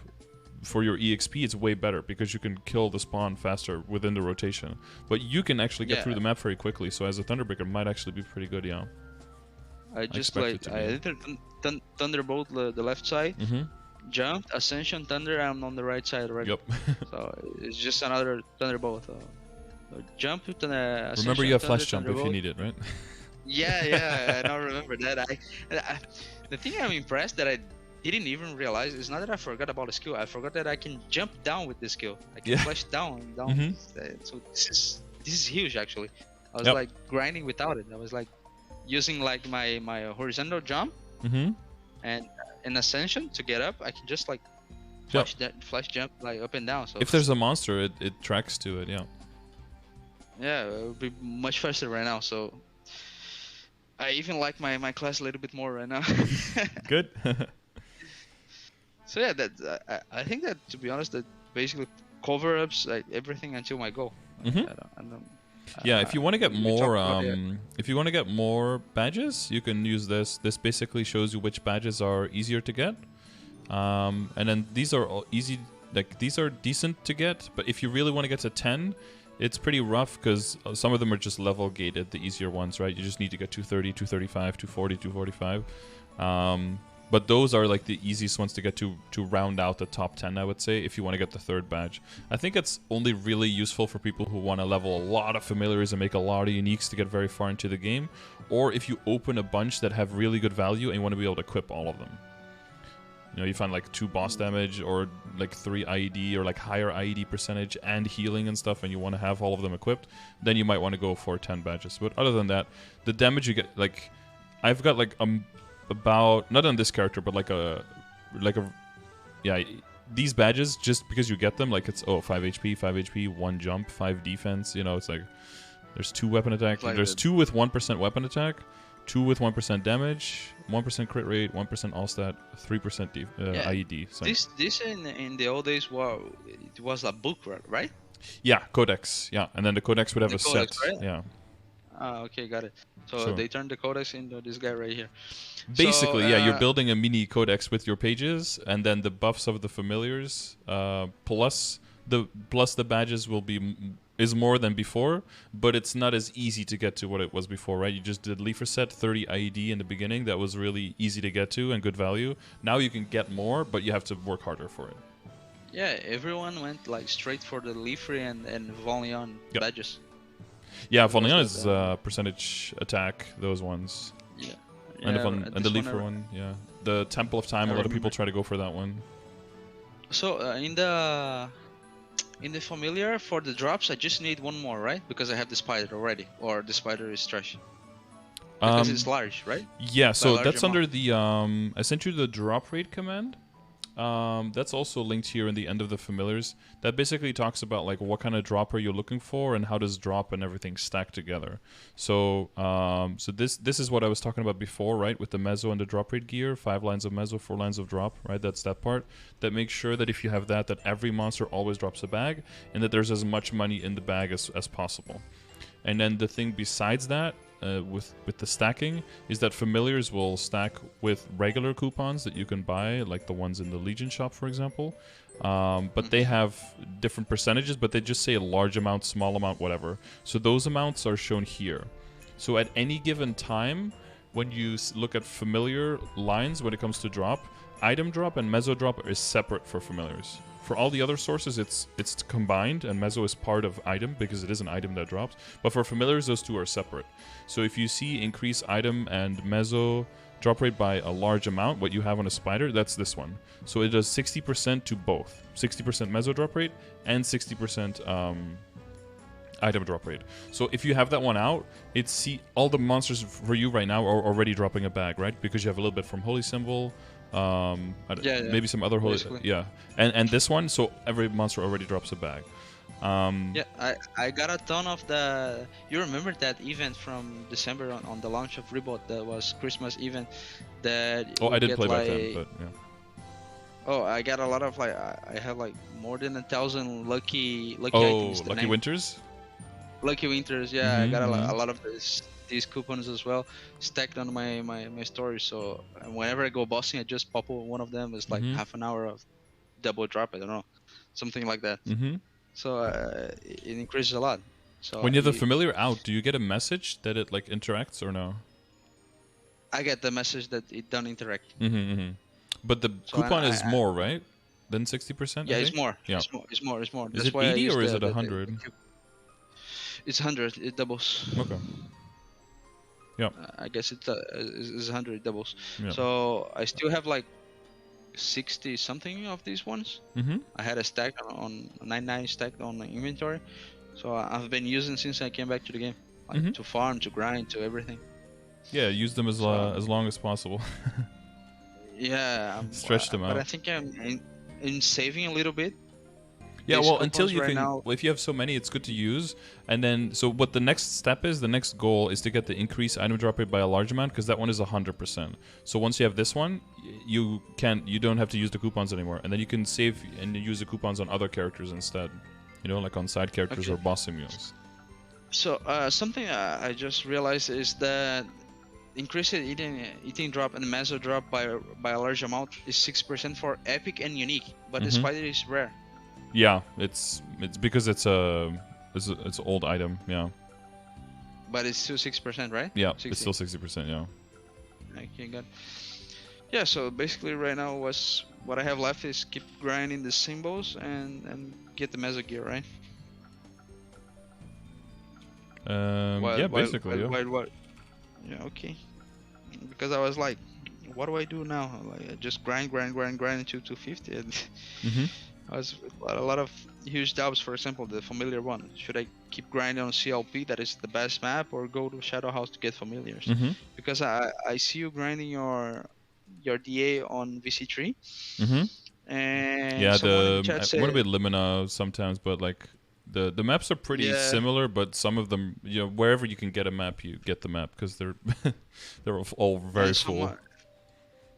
S1: For your EXP, it's way better because you can kill the spawn faster within the rotation. But you can actually get through the map very quickly, so as a Thunderbreaker, it might actually be pretty good, yeah.
S2: I entered Thunderbolt the left side, jumped, Ascension, Thunder, I'm on the right side already.
S1: Yep.
S2: So it's just another Thunderbolt. Jump to the
S1: remember, you have flash jump if you need it, right?
S2: Yeah, I don't remember that. The thing I'm impressed that I didn't even realize is not that I forgot about the skill. I forgot that I can jump down with the skill. I can flash down. So this is huge actually. I was like grinding without it. I was like using like my horizontal jump and in Ascension to get up. I can just like flash jump like up and down. So
S1: if there's a monster, it tracks to it, yeah.
S2: Yeah, it would be much faster right now. So I even like my class a little bit more right now.
S1: Good.
S2: So yeah, I think that, to be honest, that basically cover ups like everything until my goal.
S1: Yeah, if you want to get more, if you want to get more badges, you can use this. This basically shows you which badges are easier to get, and then these are all easy. Like these are decent to get, but if you really want to get to 10. It's pretty rough because some of them are just level gated, the easier ones, right? You just need to get 230, 235, 240, 245. But those are like the easiest ones to get to round out the top 10, I would say, if you want to get the third badge. I think it's only really useful for people who want to level a lot of familiars and make a lot of uniques to get very far into the game. Or if you open a bunch that have really good value and you want to be able to equip all of them. You know, you find like 2 boss damage or like 3 IED or like higher IED percentage and healing and stuff, and you want to have all of them equipped, then you might want to go for 10 badges. But other than that, the damage you get, like, I've got like about, not on this character, but yeah, these badges, just because you get them, like it's 5 HP, 1 jump, 5 defense, you know, it's like there's 2 weapon attack, there's 2 with 1% weapon attack, 2 with 1% damage, 1% crit rate, 1% all stat, 3% IED. So.
S2: This in the old days, it was a book, right?
S1: Yeah, codex. Yeah, and then the codex would have a
S2: codex,
S1: set.
S2: Right?
S1: Yeah.
S2: Okay, got it. So they turned the codex into this guy right here.
S1: Basically, yeah, you're building a mini codex with your pages, and then the buffs of the familiars plus the badges is more than before, but it's not as easy to get to what it was before, right? You just did Leafer set 30 IED in the beginning. That was really easy to get to and good value. Now you can get more, but you have to work harder for it.
S2: Yeah, everyone went like straight for the Leafer and Volion badges.
S1: Yeah, Volion is percentage attack, those ones.
S2: Yeah.
S1: And the Leafer one, yeah. The Temple of Time, a lot of people try to go for that one.
S2: So in the familiar, for the drops, I just need 1 more, right? Because I have the spider already, or the spider is trash. Because it's large, right?
S1: Yeah, so that's under the I sent you the drop rate command. That's also linked here in the end of the familiars. That basically talks about like what kind of dropper you're looking for and how does drop and everything stack together. So this is what I was talking about before, right? With the meso and the drop rate gear, 5 lines of meso, 4 lines of drop, right? That's that part. That makes sure that if you have that every monster always drops a bag and that there's as much money in the bag as possible. And then the thing besides that, with the stacking, is that familiars will stack with regular coupons that you can buy, like the ones in the Legion shop, for example. But they have different percentages, but they just say a large amount, small amount, whatever. So those amounts are shown here. So at any given time, when you look at familiar lines when it comes to drop, item drop and meso drop is separate for familiars. For all the other sources, it's combined, and meso is part of item because it is an item that drops. But for familiars, those two are separate. So if you see increase item and meso drop rate by a large amount, what you have on a spider, that's this one. So it does 60% to both. 60% meso drop rate and 60% item drop rate. So if you have that one out, all the monsters for you right now are already dropping a bag, right? Because you have a little bit from Holy Symbol, maybe some other Holy...
S2: Basically.
S1: Yeah. And this one, so every monster already drops a bag.
S2: I got a ton of the... You remember that event from December on the launch of Reboot? That was Christmas event that...
S1: Oh, I didn't play back then, but yeah.
S2: Oh, I got a lot of like... I have like more than 1,000 lucky items.
S1: Oh, Lucky Winters?
S2: Lucky Winters, yeah. I got a lot of these coupons as well stacked on my story. So whenever I go bossing, I just pop one of them. It's like half an hour of double drop. I don't know, something like that. So it increases a lot. So
S1: when you have the familiar out, do you get a message that it like interacts or no?
S2: I get the message that it don't interact.
S1: But the coupon is more, right? Than 60%?
S2: Yeah, it's more.
S1: Yeah.
S2: It's more.
S1: Is
S2: That's
S1: it
S2: why
S1: 80 or is it 100?
S2: It's 100. It doubles.
S1: Okay. Yeah.
S2: I guess it's 100. It doubles.
S1: Yeah.
S2: So I still have like 60 something of these ones. I had a stack on 99 stacked on my inventory. So I've been using since I came back to the game, like to farm, to grind, to everything.
S1: Yeah, use them as long as possible.
S2: Yeah.
S1: Stretch them out.
S2: But I think I'm in saving a little bit.
S1: Yeah, well, until you
S2: right
S1: can...
S2: Now,
S1: well, if you have so many, it's good to use. And then, so what the next step is, the next goal is to get the increased item drop rate by a large amount, because that one is 100%. So once you have this one, you don't have to use the coupons anymore. And then you can save and use the coupons on other characters instead. You know, like on side characters or boss mules.
S2: So, something I just realized is that increased eating drop and meso drop by a large amount is 6% for epic and unique, but the spider is rare.
S1: Yeah, it's because it's an old item, yeah.
S2: But it's still 6%, right?
S1: Yeah,
S2: 60.
S1: it's still 60%, yeah.
S2: Okay, good. Yeah, so basically right now what I have left is keep grinding the symbols and get the meso gear, right?
S1: Basically, yeah.
S2: Yeah, okay. Because I was like, what do I do now? Like, I just grind until 250. And I was a lot of huge doubts. For example, the familiar one. Should I keep grinding on CLP, that is the best map, or go to Shadow House to get familiars? Because I see you grinding your DA on VC3. And
S1: yeah,
S2: I
S1: want to be Limina sometimes, but like the maps are pretty similar, but some of them, you know, wherever you can get a map, you get the map because they're all very full.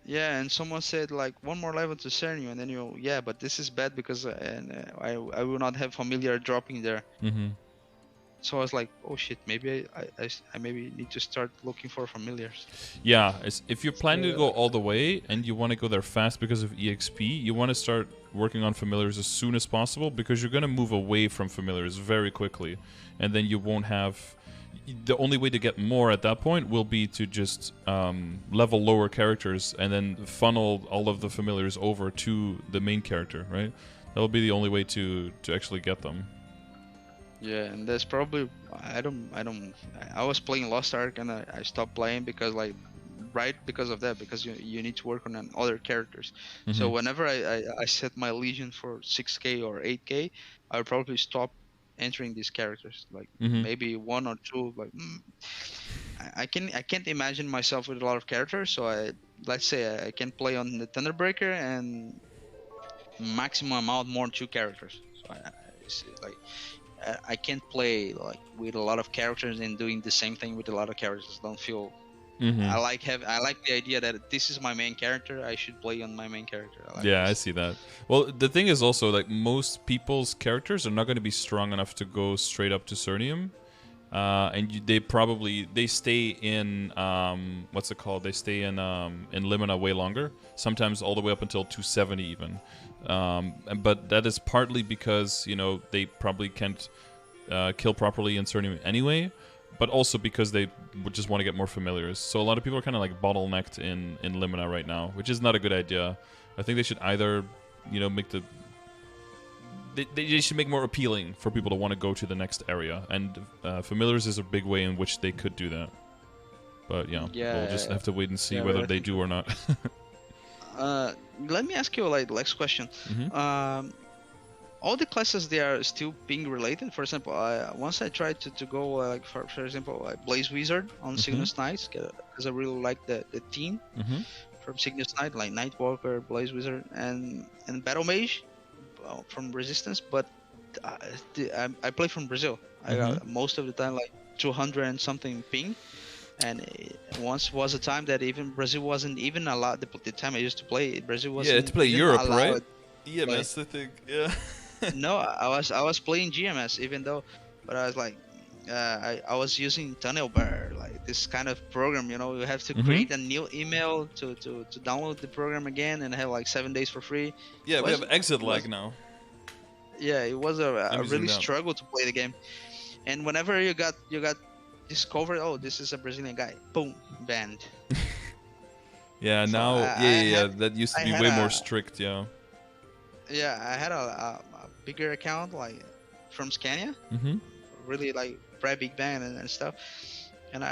S2: Yeah, and someone said like one more level to Cernu, and then but this is bad because I will not have familiar dropping there. So I was like, oh shit, maybe I maybe need to start looking for familiars.
S1: Yeah, if you're planning to go all the way and you want to go there fast because of EXP, you want to start working on familiars as soon as possible, because you're going to move away from familiars very quickly, and then you won't have... The only way to get more at that point will be to just level lower characters and then funnel all of the familiars over to the main character, right? That'll be the only way to actually get them.
S2: Yeah, and there's probably I was playing Lost Ark and I stopped playing because because of that, because you need to work on other characters. So whenever I set my Legion for 6k or 8k, I would probably stop entering these characters, like maybe one or two. Like I can't imagine myself with a lot of characters, so let's say I can play on the Thunderbreaker and maximum amount more 2 characters. So I can't play like with a lot of characters and doing the same thing with a lot of characters. Don't feel. I like the idea that this is my main character. I should play on my main character.
S1: I see that. Well, the thing is also, like, most people's characters are not going to be strong enough to go straight up to Cernium, and they stay in what's it called? They stay in Limina way longer. Sometimes all the way up until 270 even. But that is partly because they probably can't kill properly in Cernium anyway. But also because they would just want to get more familiars. So a lot of people are kind of like bottlenecked in Limina right now, which is not a good idea. I think they should either, make they should make more appealing for people to want to go to the next area. And familiars is a big way in which they could do that. But yeah,
S2: Yeah,
S1: we'll just have to wait and see
S2: yeah,
S1: whether
S2: I
S1: they
S2: think-
S1: do or not.
S2: Let me ask you like next question. All the classes they are still being related. For example, once I tried to go like for example like Blaze Wizard on Cygnus Knights because I really like the theme from Cygnus Knight, like Nightwalker, Blaze Wizard, and Battle Mage from Resistance. But I play from Brazil. I got most of the time like 200 and something ping. And once was a time that even Brazil wasn't even allowed. The time I used to play, Brazil wasn't
S1: to play
S2: even
S1: Europe,
S2: allowed
S1: right?
S2: to play.
S1: EMS, I think. Yeah.
S2: No, I was playing GMS even though, but I was like, I was using Thunderbreaker, like this kind of program. You know, you have to create a new email to download the program again and have like 7 days for free.
S1: Yeah, we have exit lag now.
S2: Yeah, it was a really
S1: that.
S2: struggle to play the game. And whenever you got discovered, oh, this is a Brazilian guy, boom, banned.
S1: Yeah,
S2: So
S1: now, that used to be way more strict, yeah.
S2: Yeah, I had a bigger account like from Scania, really like pretty big band and stuff. And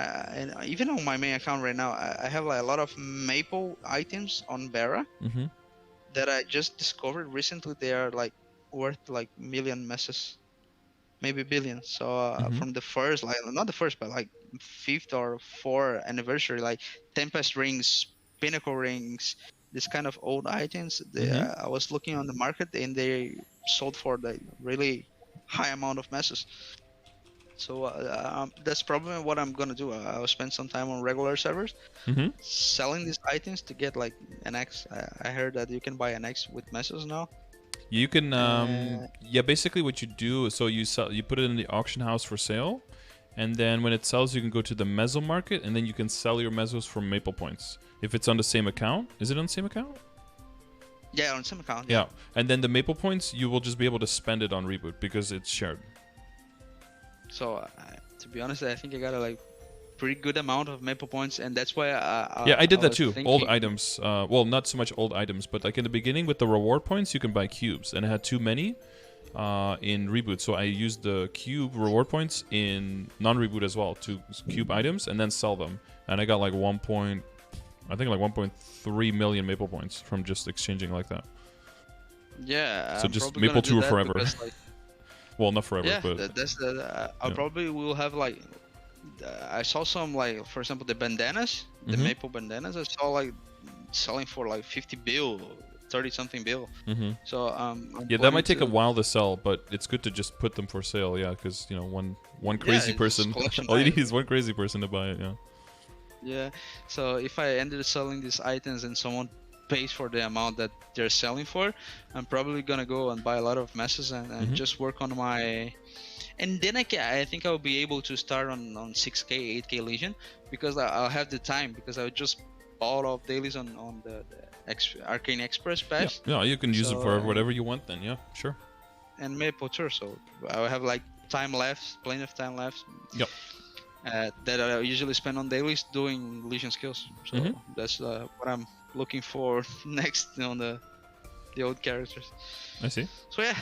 S2: even on my main account right now, I have like a lot of Maple items on Barra that I just discovered recently. They are like worth like million messes, maybe billion. So from the first, like not the first, but like 5th or 4th anniversary, like Tempest rings, Pinnacle rings, this kind of old items. I was looking on the market and they sold for the really high amount of messes. So that's probably what I'm gonna do. I'll spend some time on regular servers selling these items to get like an X. I heard that you can buy an X with messes now.
S1: You can, yeah, basically what you do, so you put it in the auction house for sale, and then when it sells, you can go to the meso market, and then you can sell your mesos for Maple points. If it's on the same account, is it on the same account?
S2: Yeah, on some account.
S1: Yeah, and then the Maple points, you will just be able to spend it on Reboot because it's shared.
S2: So to be honest, I think I got a like pretty good amount of Maple points, and that's why
S1: I did that too. Old items, well, not so much old items, but like in the beginning with the reward points, you can buy cubes, and I had too many in Reboot, so I used the cube reward points in non-Reboot as well to cube items and then sell them, and I got like 1.3 million Maple points from just exchanging like that.
S2: Yeah.
S1: So just Maple 2 forever.
S2: Because, like,
S1: well, not forever,
S2: yeah,
S1: but
S2: that's the. I probably will have like. I saw some like, for example, the bandanas, the Maple bandanas. I saw like selling for like 50 bill, 30 something bill. So
S1: yeah, that might take a while to sell, but it's good to just put them for sale. Yeah, because you know one crazy person. All you need is one crazy person to buy it. Yeah.
S2: Yeah. So if I ended up selling these items and someone pays for the amount that they're selling for, I'm probably gonna go and buy a lot of messes and just work on my. And then I think I'll be able to start on 6K, 8K Legion because I'll have the time because I just bought off dailies on the Arcane Express pass.
S1: Yeah, you can use it for whatever you want then. Yeah, sure.
S2: And Maple too, so I'll have like time left, plenty of time left.
S1: Yep.
S2: That I usually spend on dailies doing Legion skills. So that's what I'm looking for next on the old characters.
S1: I see.
S2: So yeah.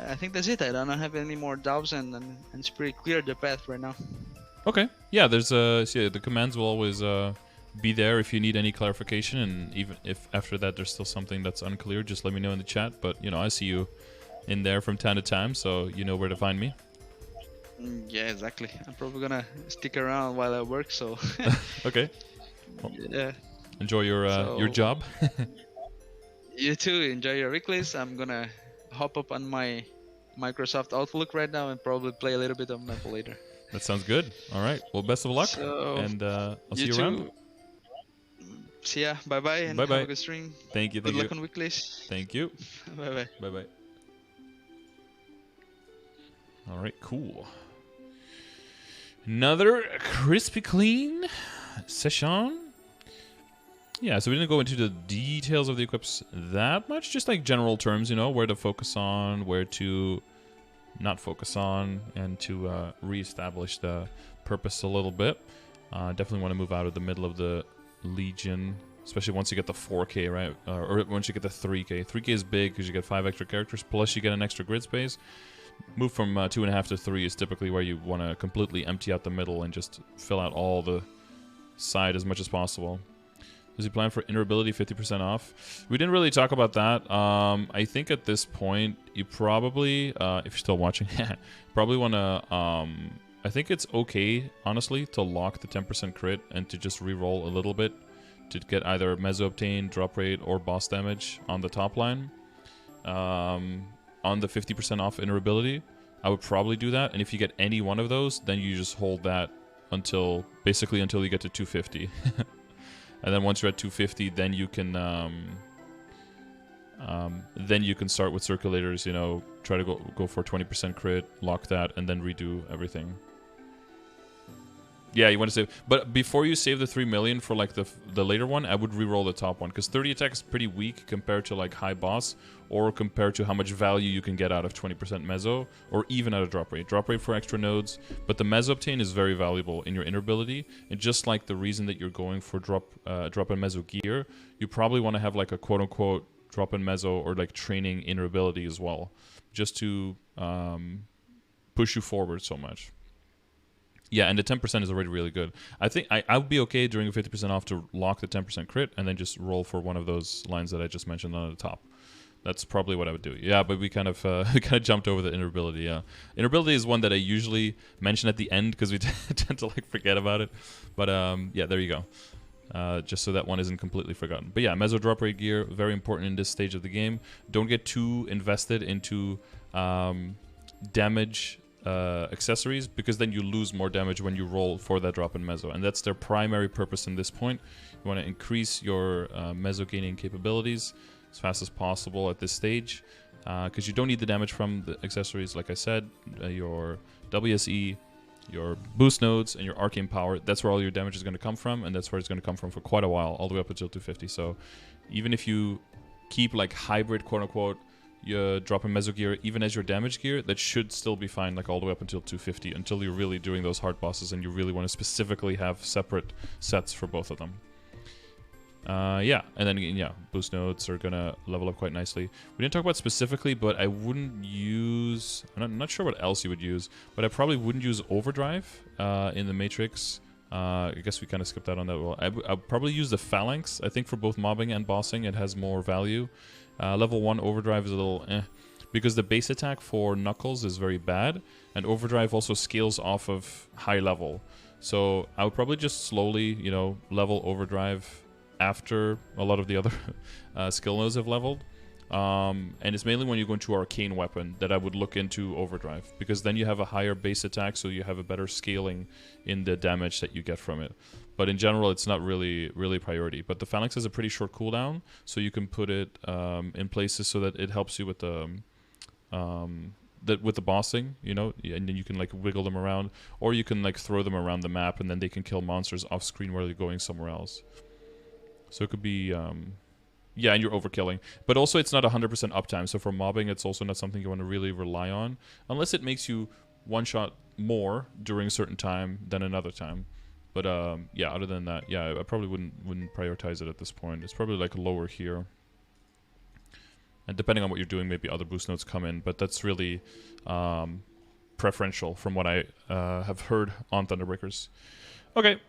S2: I think that's it. I don't have any more doubts, and it's pretty clear the path right now.
S1: Okay. Yeah, there's the commands will always be there if you need any clarification, and even if after that there's still something that's unclear, just let me know in the chat. But you know, I see you in there from time to time, so you know where to find me.
S2: Yeah, exactly. I'm probably gonna stick around while I work. So.
S1: Okay.
S2: Well, yeah.
S1: Enjoy your job.
S2: You too. Enjoy your weeklies. I'm gonna hop up on my Microsoft Outlook right now and probably play a little bit of Maple later.
S1: That sounds good. All right. Well, best of luck, and I'll see you around.
S2: See ya. Bye bye. And
S1: bye-bye.
S2: Have a good stream.
S1: Thank you.
S2: Good luck on weeklies.
S1: Thank you.
S2: Bye bye.
S1: Bye bye. All right. Cool. Another crispy clean session. Yeah, so we didn't go into the details of the equips that much, just like general terms, you know, where to focus on, where to not focus on, and to reestablish the purpose a little bit. Definitely want to move out of the middle of the Legion, especially once you get the 4K, right? Or once you get the 3K. 3K is big because you get 5 extra characters, plus you get an extra grid space. Move from 2.5 to 3 is typically where you want to completely empty out the middle and just fill out all the side as much as possible. Does he plan for interoperability 50% off? We didn't really talk about that. I think at this point, you probably, if you're still watching, probably want to, I think it's okay, honestly, to lock the 10% crit and to just reroll a little bit to get either meso obtain, drop rate, or boss damage on the top line. On the 50% off interoperability, I would probably do that. And if you get any one of those, then you just hold that until, basically until you get to 250. And then once you're at 250, then you can start with circulators. You know, try to go for 20% crit, lock that, and then redo everything. Yeah, you want to save, but before you save the 3 million for like the later one, I would reroll the top one because 30 attack is pretty weak compared to like high boss or compared to how much value you can get out of 20% meso or even out of drop rate. Drop rate for extra nodes, but the meso obtain is very valuable in your interoperability. And just like the reason that you're going for drop and meso gear, you probably want to have like a quote unquote drop and meso or like training interoperability as well, just to push you forward so much. Yeah, and the 10% is already really good. I think I would be okay during a 50% off to lock the 10% crit and then just roll for one of those lines that I just mentioned on the top. That's probably what I would do. Yeah, but we kind of jumped over the interoperability. Yeah, interoperability is one that I usually mention at the end because we tend to like forget about it. But yeah, there you go. Just so that one isn't completely forgotten. But yeah, meso drop rate gear, very important in this stage of the game. Don't get too invested into damage accessories, because then you lose more damage when you roll for that drop in meso, and that's their primary purpose in this point. You want to increase your meso gaining capabilities as fast as possible at this stage, because you don't need the damage from the accessories. Like I said, your WSE, your boost nodes, and your arcane power, that's where all your damage is going to come from, and that's where it's going to come from for quite a while, all the way up until 250. So even if you keep like hybrid quote unquote you drop in meso gear even as your damage gear, that should still be fine, like all the way up until 250, until you're really doing those hard bosses and you really want to specifically have separate sets for both of them. Yeah, and then yeah, boost nodes are gonna level up quite nicely. We didn't talk about specifically, but I wouldn't use, I'm not sure what else you would use, but I probably wouldn't use overdrive in the Matrix. I guess we kind of skipped that on that. Well, I'd probably use the phalanx. I think for both mobbing and bossing it has more value. Level 1 overdrive is a little because the base attack for Knuckles is very bad, and overdrive also scales off of high level. So I would probably just slowly, you know, level overdrive after a lot of the other skill nodes have leveled. And it's mainly when you go into arcane weapon that I would look into overdrive, because then you have a higher base attack, so you have a better scaling in the damage that you get from it. But in general, it's not really priority. But the phalanx has a pretty short cooldown, so you can put it in places so that it helps you with the bossing, you know, and then you can like wiggle them around, or you can like throw them around the map, and then they can kill monsters off screen while you're going somewhere else. So it could be yeah, and you're overkilling. But also it's not 100% uptime, so for mobbing it's also not something you want to really rely on, unless it makes you one-shot more during a certain time than another time. But yeah, other than that, yeah, I probably wouldn't prioritize it at this point. It's probably like lower here. And depending on what you're doing, maybe other boost nodes come in, but that's really preferential from what I have heard on Thunderbreakers. Okay.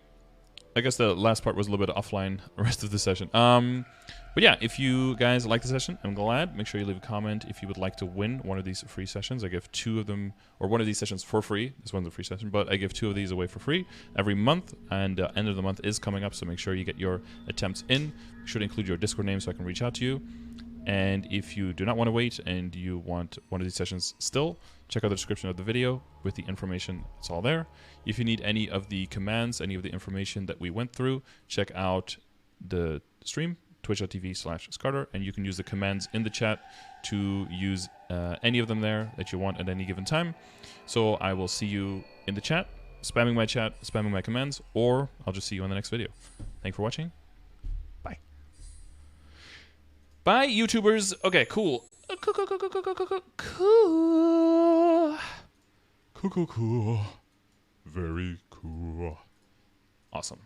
S1: I guess the last part was a little bit offline the rest of the session. But yeah, if you guys like the session, I'm glad. Make sure you leave a comment if you would like to win one of these free sessions. I give 2 of them, or one of these sessions for free. This one's a free session, but I give 2 of these away for free every month, and end of the month is coming up, so make sure you get your attempts in. Make sure to include your Discord name so I can reach out to you. And if you do not want to wait and you want one of these sessions still, check out the description of the video with the information. It's all there. If you need any of the commands, any of the information that we went through, check out the stream, twitch.tv/Scardor, and you can use the commands in the chat to use any of them there that you want at any given time. So I will see you in the chat, spamming my commands, or I'll just see you in the next video. Thanks for watching. Bye. Bye, YouTubers. Okay, cool. Cool. Very cool. Awesome.